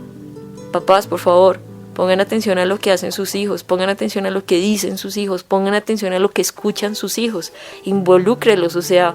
papás, por favor, pongan atención a lo que hacen sus hijos, pongan atención a lo que dicen sus hijos, pongan atención a lo que escuchan sus hijos, involúcrelos, o sea,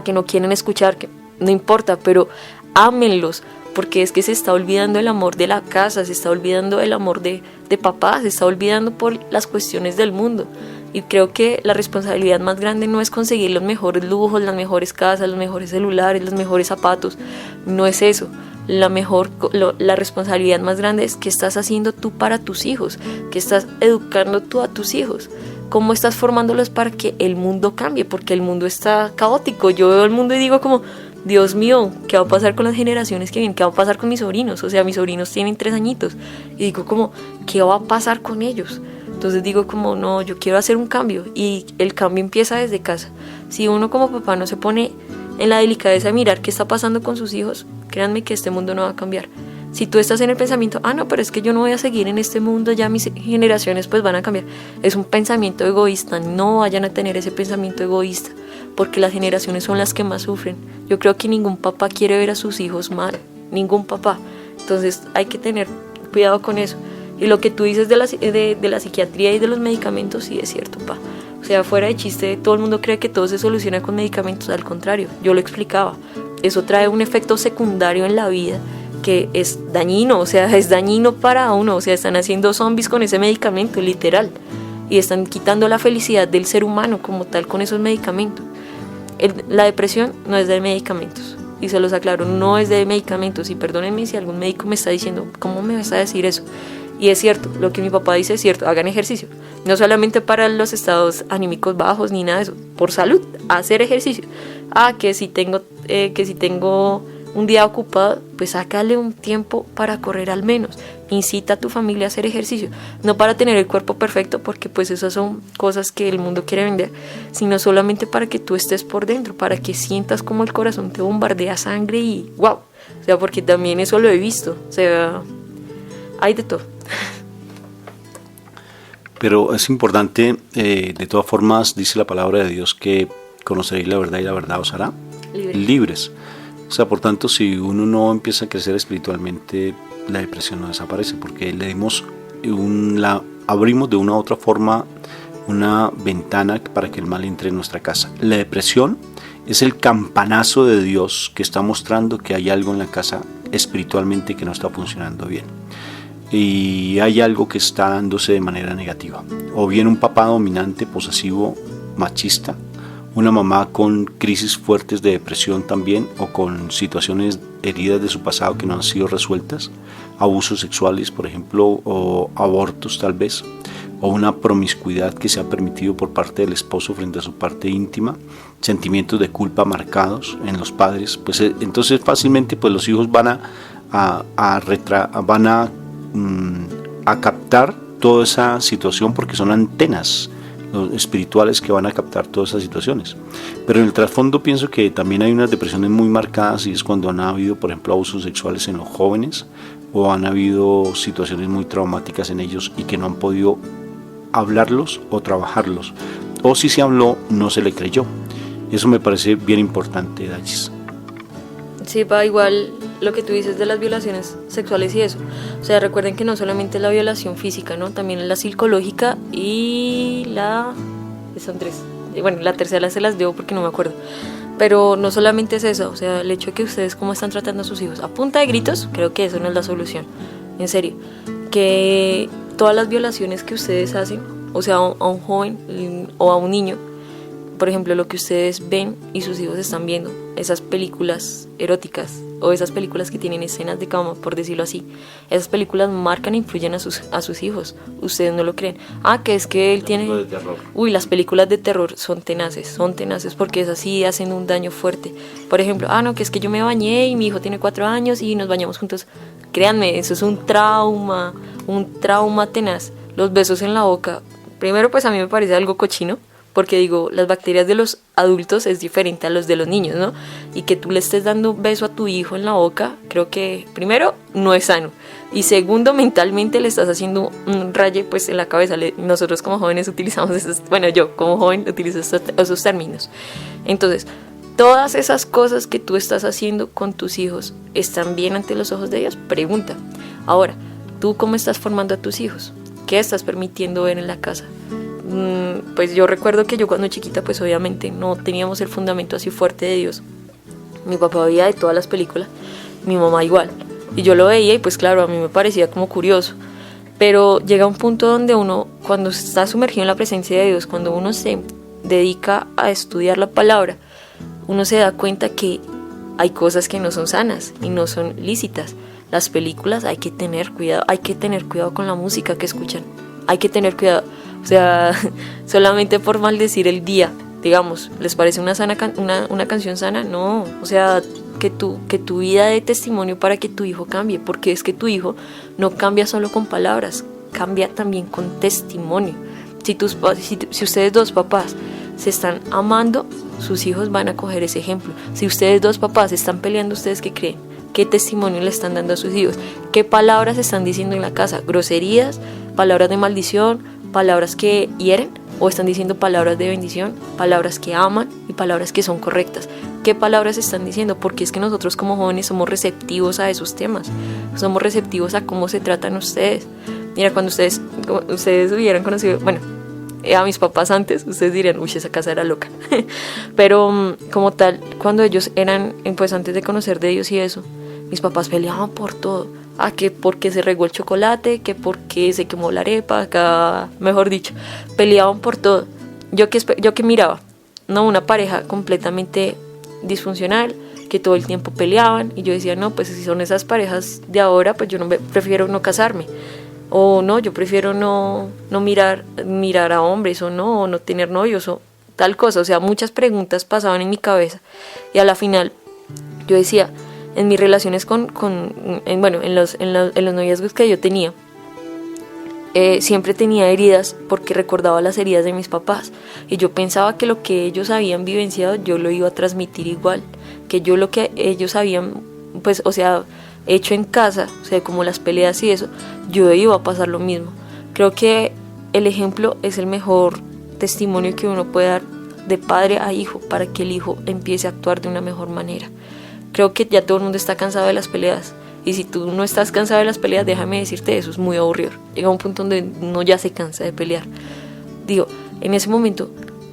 que no quieren escuchar, que no importa, pero ámenlos, porque es que se está olvidando el amor de la casa, se está olvidando el amor de papá, se está olvidando por las cuestiones del mundo. Y creo que la responsabilidad más grande no es conseguir los mejores lujos, las mejores casas, los mejores celulares, los mejores zapatos, no es eso. la responsabilidad más grande es qué estás haciendo tú para tus hijos, qué estás educando tú a tus hijos, cómo estás formándolos para que el mundo cambie, porque el mundo está caótico. Yo veo el mundo y digo como, Dios mío, ¿qué va a pasar con las generaciones que vienen? ¿Qué va a pasar con mis sobrinos? O sea, mis sobrinos tienen 3 añitos y digo como, ¿qué va a pasar con ellos? Entonces digo como, no, yo quiero hacer un cambio, y el cambio empieza desde casa. Si uno como papá no se pone en la delicadeza de mirar qué está pasando con sus hijos, créanme que este mundo no va a cambiar. Si tú estás en el pensamiento, no, pero es que yo no voy a seguir en este mundo, ya mis generaciones pues van a cambiar, es un pensamiento egoísta. No vayan a tener ese pensamiento egoísta, porque las generaciones son las que más sufren. Yo creo que ningún papá quiere ver a sus hijos mal, ningún papá. Entonces hay que tener cuidado con eso. Y lo que tú dices de la psiquiatría y de los medicamentos, sí es cierto, pa. O sea, fuera de chiste, todo el mundo cree que todo se soluciona con medicamentos. Al contrario, yo lo explicaba. Eso trae un efecto secundario en la vida que es dañino, o sea, es dañino para uno. O sea, están haciendo zombies con ese medicamento, literal. Y están quitando la felicidad del ser humano como tal con esos medicamentos. La depresión no es de medicamentos. Y se los aclaro, no es de medicamentos. Y perdónenme si algún médico me está diciendo, ¿cómo me vas a decir eso? Y es cierto, lo que mi papá dice es cierto, hagan ejercicio. No solamente para los estados anímicos bajos ni nada de eso, por salud, hacer ejercicio. Que si tengo un día ocupado, pues sácale un tiempo para correr al menos. Incita a tu familia a hacer ejercicio, no para tener el cuerpo perfecto, porque pues esas son cosas que el mundo quiere vender, sino solamente para que tú estés por dentro, para que sientas como el corazón te bombardea sangre y wow. O sea, porque también eso lo he visto, o sea, hay de todo. Pero es importante, de todas formas, dice la palabra de Dios que conoceréis la verdad y la verdad os hará libres. O sea, por tanto, si uno no empieza a crecer espiritualmente, la depresión no desaparece, porque abrimos de una u otra forma una ventana para que el mal entre en nuestra casa. La depresión es el campanazo de Dios que está mostrando que hay algo en la casa espiritualmente que no está funcionando bien. Y hay algo que está dándose de manera negativa. O bien un papá dominante, posesivo, machista, una mamá con crisis fuertes de depresión también, o con situaciones heridas de su pasado que no han sido resueltas, abusos sexuales, por ejemplo, o abortos tal vez, o una promiscuidad que se ha permitido por parte del esposo frente a su parte íntima, sentimientos de culpa marcados en los padres. Pues entonces fácilmente pues los hijos van a captar toda esa situación, porque son antenas espirituales que van a captar todas esas situaciones. Pero en el trasfondo pienso que también hay unas depresiones muy marcadas, y es cuando han habido, por ejemplo, abusos sexuales en los jóvenes, o han habido situaciones muy traumáticas en ellos y que no han podido hablarlos o trabajarlos, o si se habló no se le creyó. Eso me parece bien importante, Dachis. Sí, va igual lo que tú dices de las violaciones sexuales y eso. O sea, recuerden que no solamente la violación física, ¿no? También la psicológica y son 3. Bueno, la tercera se las debo porque no me acuerdo. Pero no solamente es eso, o sea, el hecho de que ustedes cómo están tratando a sus hijos a punta de gritos, creo que eso no es la solución. En serio, que todas las violaciones que ustedes hacen, o sea, a un joven o a un niño, por ejemplo, lo que ustedes ven y sus hijos están viendo, esas películas eróticas o esas películas que tienen escenas de cama, por decirlo así, esas películas marcan e influyen a sus hijos. Ustedes no lo creen. Que es que él tiene... Las películas de terror son tenaces porque esas sí hacen un daño fuerte. Por ejemplo, no, que es que yo me bañé y mi hijo tiene 4 años y nos bañamos juntos. Créanme, eso es un trauma tenaz. Los besos en la boca, primero pues a mí me parece algo cochino, porque digo, las bacterias de los adultos es diferente a los de los niños, ¿no? Y que tú le estés dando un beso a tu hijo en la boca, creo que primero no es sano, y segundo mentalmente le estás haciendo un raye pues en la cabeza. Nosotros como jóvenes utilizamos yo como joven utilizo esos términos. Entonces, todas esas cosas que tú estás haciendo con tus hijos, ¿están bien ante los ojos de Dios? Pregunta. Ahora, ¿tú cómo estás formando a tus hijos? ¿Qué estás permitiendo ver en la casa? Pues yo recuerdo que yo cuando chiquita pues obviamente no teníamos el fundamento así fuerte de Dios. Mi papá veía de todas las películas, mi mamá igual, y yo lo veía y pues claro, a mí me parecía como curioso, pero llega un punto donde uno, cuando está sumergido en la presencia de Dios, cuando uno se dedica a estudiar la palabra, uno se da cuenta que hay cosas que no son sanas y no son lícitas. Las películas hay que tener cuidado con la música que escuchan, hay que tener cuidado, o sea, solamente por maldecir el día, digamos, ¿les parece una canción sana? No, o sea, que tu vida dé testimonio para que tu hijo cambie, porque es que tu hijo no cambia solo con palabras, cambia también con testimonio. Si ustedes dos papás se están amando, sus hijos van a coger ese ejemplo. Si ustedes dos papás están peleando, ¿ustedes qué creen? ¿Qué testimonio le están dando a sus hijos? ¿Qué palabras están diciendo en la casa? ¿Groserías? ¿Palabras de maldición? ¿Palabras que hieren? ¿O están diciendo palabras de bendición? ¿Palabras que aman y palabras que son correctas? ¿Qué palabras están diciendo? Porque es que nosotros como jóvenes somos receptivos a esos temas. Somos receptivos a cómo se tratan ustedes. Mira, cuando ustedes hubieran conocido, bueno, a mis papás antes, ustedes dirían, uy, esa casa era loca. Pero como tal, cuando ellos eran, pues antes de conocer de Dios y eso, mis papás peleaban por todo. Que porque se regó el chocolate, que porque se quemó la arepa, mejor dicho, peleaban por todo. Yo que miraba, no, una pareja completamente disfuncional, que todo el tiempo peleaban, y yo decía, no, pues si son esas parejas de ahora, pues yo prefiero no casarme. O no, yo prefiero no mirar a hombres, o no tener novios, o tal cosa. O sea, muchas preguntas pasaban en mi cabeza. Y a la final, yo decía, en mis relaciones en los noviazgos que yo tenía, siempre tenía heridas porque recordaba las heridas de mis papás. Y yo pensaba que lo que ellos habían vivenciado, yo lo iba a transmitir igual. Que yo lo que ellos habían, pues, o sea, hecho en casa, o sea, como las peleas y eso, yo iba a pasar lo mismo. Creo que el ejemplo es el mejor testimonio que uno puede dar de padre a hijo para que el hijo empiece a actuar de una mejor manera. Creo que ya todo el mundo está cansado de las peleas, y si tú no estás cansado de las peleas, déjame decirte, eso es muy aburrido. Llega un punto donde uno ya se cansa de pelear. Digo, en ese momento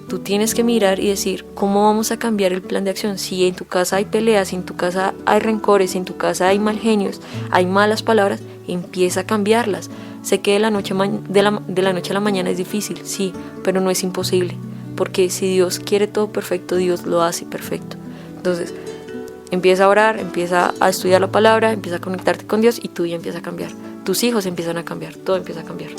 tú tienes que mirar y decir, ¿cómo vamos a cambiar el plan de acción? Si en tu casa hay peleas, si en tu casa hay rencores, si en tu casa hay mal genios, hay malas palabras, empieza a cambiarlas. Sé que de la noche a la mañana es difícil, sí, pero no es imposible, porque si Dios quiere todo perfecto, Dios lo hace perfecto. Entonces, empieza a orar, empieza a estudiar la palabra, empieza a conectarte con Dios, y tú ya empiezas a cambiar. Tus hijos empiezan a cambiar, todo empieza a cambiar.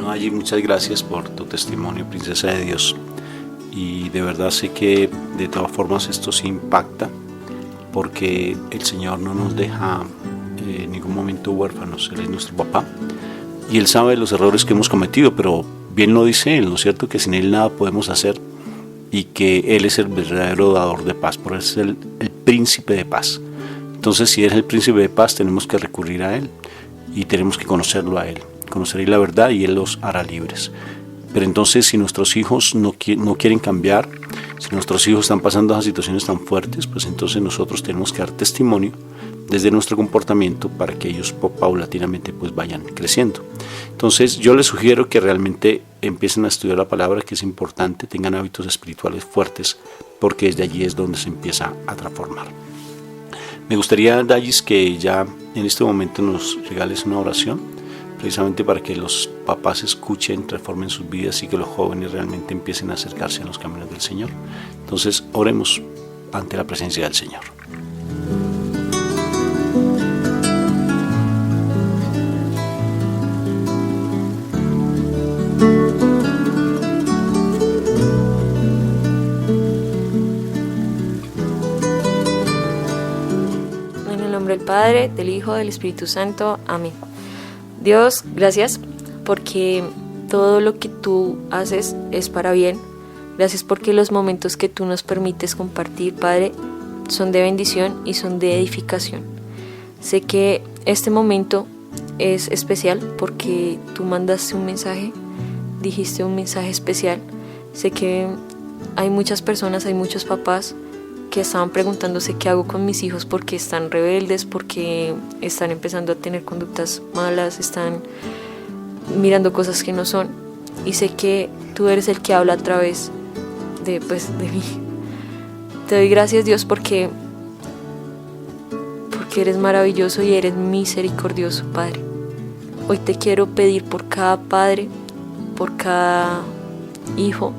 Allí, muchas gracias por tu testimonio, princesa de Dios, y de verdad sé que de todas formas esto sí impacta, porque el Señor no nos deja en ningún momento huérfanos. Él es nuestro papá y Él sabe los errores que hemos cometido, pero bien lo dice Él, ¿no es cierto?, que sin Él nada podemos hacer, y que Él es el verdadero dador de paz, por eso es el príncipe de paz. Entonces, si Él es el príncipe de paz, tenemos que recurrir a Él y tenemos que conocerlo a Él. Conoceréis la verdad y Él los hará libres. Pero entonces, si nuestros hijos no quieren cambiar, si nuestros hijos están pasando esas situaciones tan fuertes, pues entonces nosotros tenemos que dar testimonio desde nuestro comportamiento para que ellos paulatinamente pues vayan creciendo. Entonces yo les sugiero que realmente empiecen a estudiar la palabra, que es importante, tengan hábitos espirituales fuertes, porque desde allí es donde se empieza a transformar. Me gustaría, Dallis, que ya en este momento nos regales una oración, precisamente para que los papás escuchen, transformen sus vidas y que los jóvenes realmente empiecen a acercarse a los caminos del Señor. Entonces, oremos ante la presencia del Señor. En el nombre del Padre, del Hijo, del Espíritu Santo. Amén. Dios, gracias porque todo lo que tú haces es para bien. Gracias porque los momentos que tú nos permites compartir, Padre, son de bendición y son de edificación. Sé que este momento es especial porque tú mandaste un mensaje, dijiste un mensaje especial. Sé que hay muchas personas, hay muchos papás que estaban preguntándose qué hago con mis hijos porque están rebeldes, porque están empezando a tener conductas malas, están mirando cosas que no son. Y sé que tú eres el que habla a través de mí. Te doy gracias, Dios, porque eres maravilloso y eres misericordioso, Padre. Hoy te quiero pedir por cada padre, por cada hijo,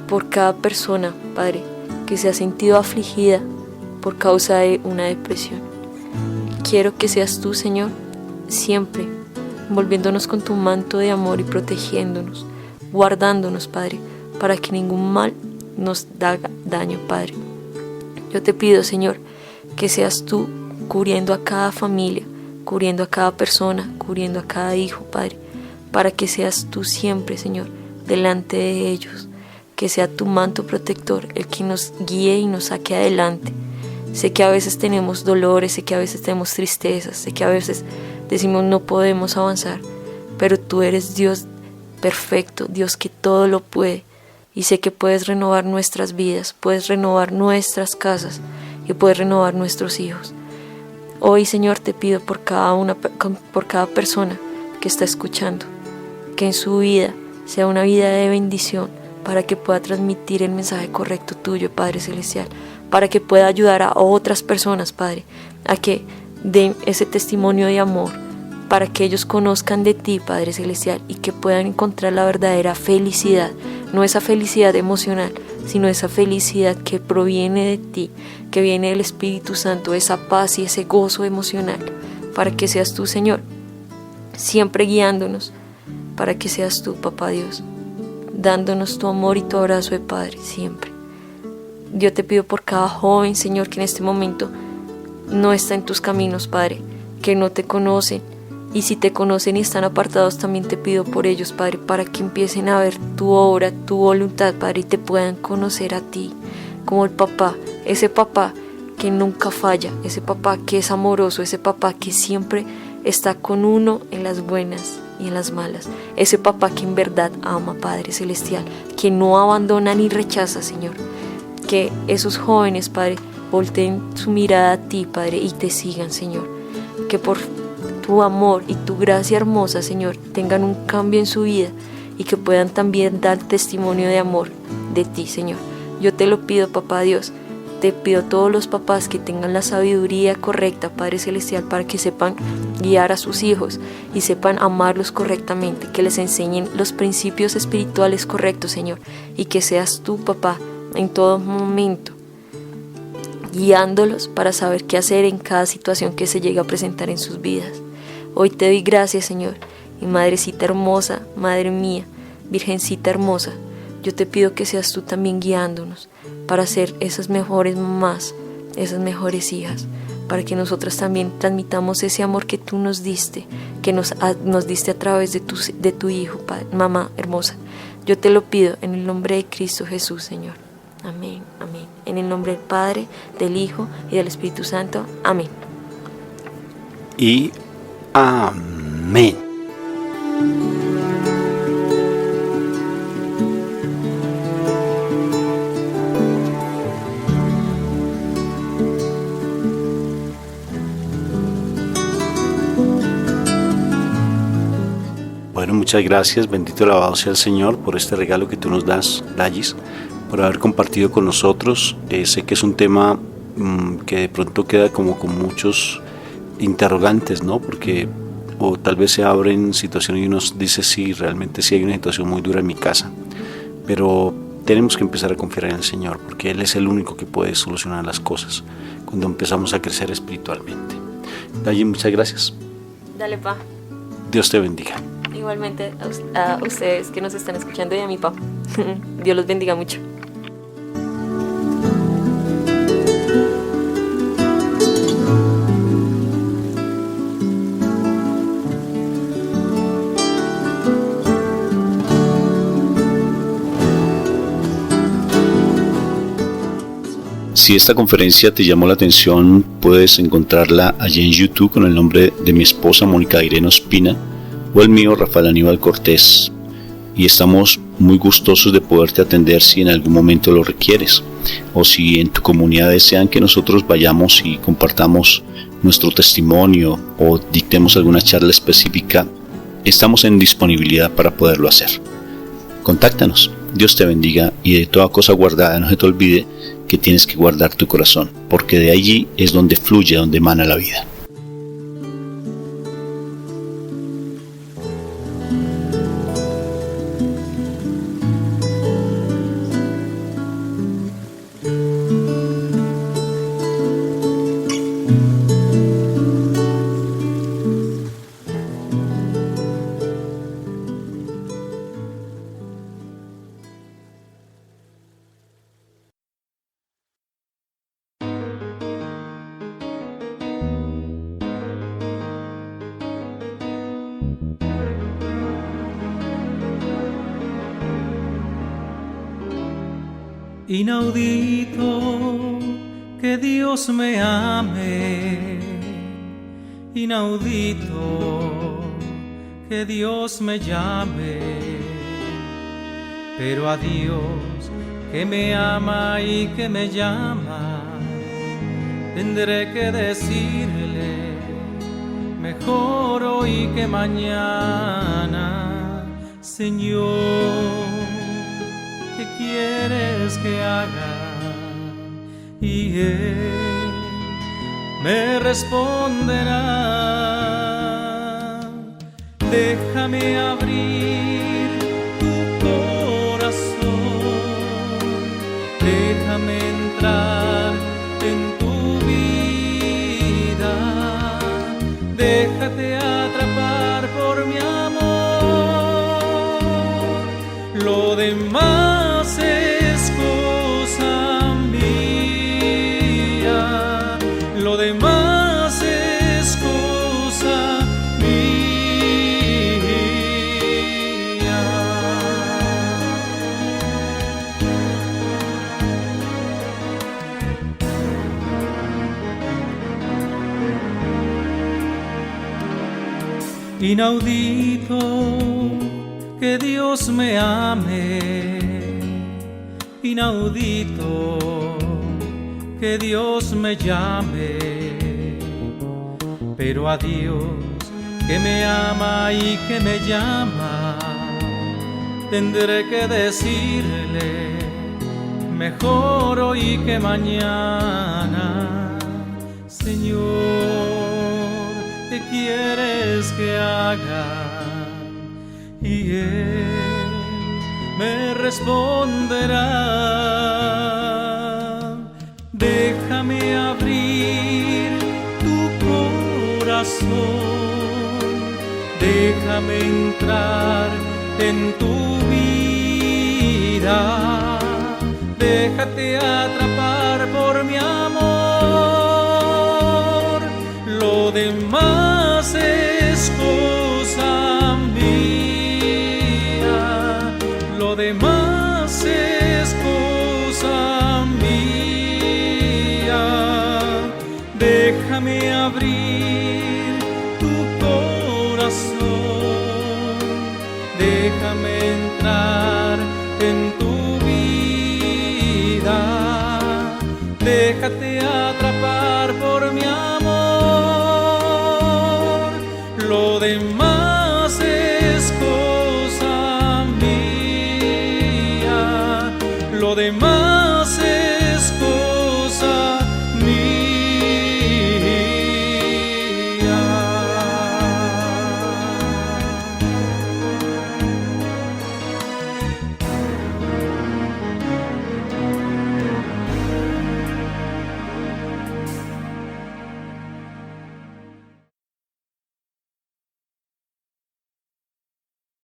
por cada persona, Padre, que se ha sentido afligida por causa de una depresión. Quiero que seas tú, Señor, siempre envolviéndonos con tu manto de amor y protegiéndonos, guardándonos, Padre, para que ningún mal nos haga daño, Padre. Yo te pido, Señor, que seas tú cubriendo a cada familia, cubriendo a cada persona, cubriendo a cada hijo, Padre, para que seas tú siempre, Señor, delante de ellos, que sea tu manto protector el que nos guíe y nos saque adelante. Sé que a veces tenemos dolores, sé que a veces tenemos tristezas, sé que a veces decimos no podemos avanzar, pero tú eres Dios perfecto, Dios que todo lo puede, y sé que puedes renovar nuestras vidas, puedes renovar nuestras casas y puedes renovar nuestros hijos. Hoy, Señor, te pido por cada persona que está escuchando, que en su vida sea una vida de bendición, para que pueda transmitir el mensaje correcto tuyo, Padre Celestial, para que pueda ayudar a otras personas, Padre, a que den ese testimonio de amor, para que ellos conozcan de ti, Padre Celestial, y que puedan encontrar la verdadera felicidad, no esa felicidad emocional, sino esa felicidad que proviene de ti, que viene del Espíritu Santo, esa paz y ese gozo emocional, para que seas tú, Señor, siempre guiándonos, para que seas tú, Papá Dios, dándonos tu amor y tu abrazo de Padre siempre. Yo te pido por cada joven, Señor, que en este momento no está en tus caminos, Padre, que no te conocen, y si te conocen y están apartados, también te pido por ellos, Padre, para que empiecen a ver tu obra, tu voluntad, Padre, y te puedan conocer a ti como el papá, ese papá que nunca falla, ese papá que es amoroso, ese papá que siempre está con uno en las buenas y en las malas, ese papá que en verdad ama, Padre Celestial, que no abandona ni rechaza, Señor. Que esos jóvenes, Padre, volteen su mirada a ti, Padre, y te sigan, Señor. Que por tu amor y tu gracia hermosa, Señor, tengan un cambio en su vida y que puedan también dar testimonio de amor de ti, Señor. Yo te lo pido, Papá Dios. Te pido a todos los papás que tengan la sabiduría correcta, Padre Celestial, para que sepan guiar a sus hijos y sepan amarlos correctamente, que les enseñen los principios espirituales correctos, Señor, y que seas tú, Papá, en todo momento, guiándolos para saber qué hacer en cada situación que se llegue a presentar en sus vidas. Hoy te doy gracias, Señor, y Madrecita hermosa, Madre mía, Virgencita hermosa, yo te pido que seas tú también guiándonos para ser esas mejores mamás, esas mejores hijas, para que nosotras también transmitamos ese amor que tú nos diste, que nos diste a través de tu Hijo, Padre, Mamá hermosa. Yo te lo pido en el nombre de Cristo Jesús, Señor. Amén, amén. En el nombre del Padre, del Hijo y del Espíritu Santo. Amén. Y amén. Bueno, muchas gracias, bendito alabado sea el Señor por este regalo que tú nos das, Dallis, por haber compartido con nosotros. Sé que es un tema que de pronto queda como con muchos interrogantes, ¿no? Porque o tal vez se abren situaciones y uno dice sí, realmente sí hay una situación muy dura en mi casa, pero tenemos que empezar a confiar en el Señor, porque Él es el único que puede solucionar las cosas cuando empezamos a crecer espiritualmente. Dallis, muchas gracias. Dale, pa. Dios te bendiga. Igualmente a ustedes que nos están escuchando y a mi papá. Dios los bendiga mucho. Si esta conferencia te llamó la atención, puedes encontrarla allí en YouTube con el nombre de mi esposa Mónica Irene Ospina o el mío Rafael Aníbal Cortés. Y estamos muy gustosos de poderte atender si en algún momento lo requieres, o si en tu comunidad desean que nosotros vayamos y compartamos nuestro testimonio o dictemos alguna charla específica. Estamos en disponibilidad para poderlo hacer. Contáctanos. Dios te bendiga y de toda cosa guardada no se te olvide que tienes que guardar tu corazón, porque de allí es donde fluye, donde emana la vida. Inaudito que Dios me ame, inaudito que Dios me llame, pero a Dios que me ama y que me llama, tendré que decirle mejor hoy que mañana: Señor, ¿qué quieres que haga? Y Él me responderá: déjame abrir tu corazón, déjame entrar en tu vida, déjate atrapar por mi amor, lo demás es cosa mía, lo demás es cosa mía. Inaudito que Dios me ame, inaudito que Dios me llame, pero a Dios que me ama y que me llama, tendré que decirle mejor hoy que mañana: Señor, ¿qué quieres que haga? Y Él me responderá: déjame abrir tu corazón, déjame entrar en tu vida, déjate atrapar por mi amor, lo demás es cosa mía, lo demás es cosa mía. Déjame abrir tu corazón, déjame entrar en tu vida, déjate atrapar por mi amor, lo demás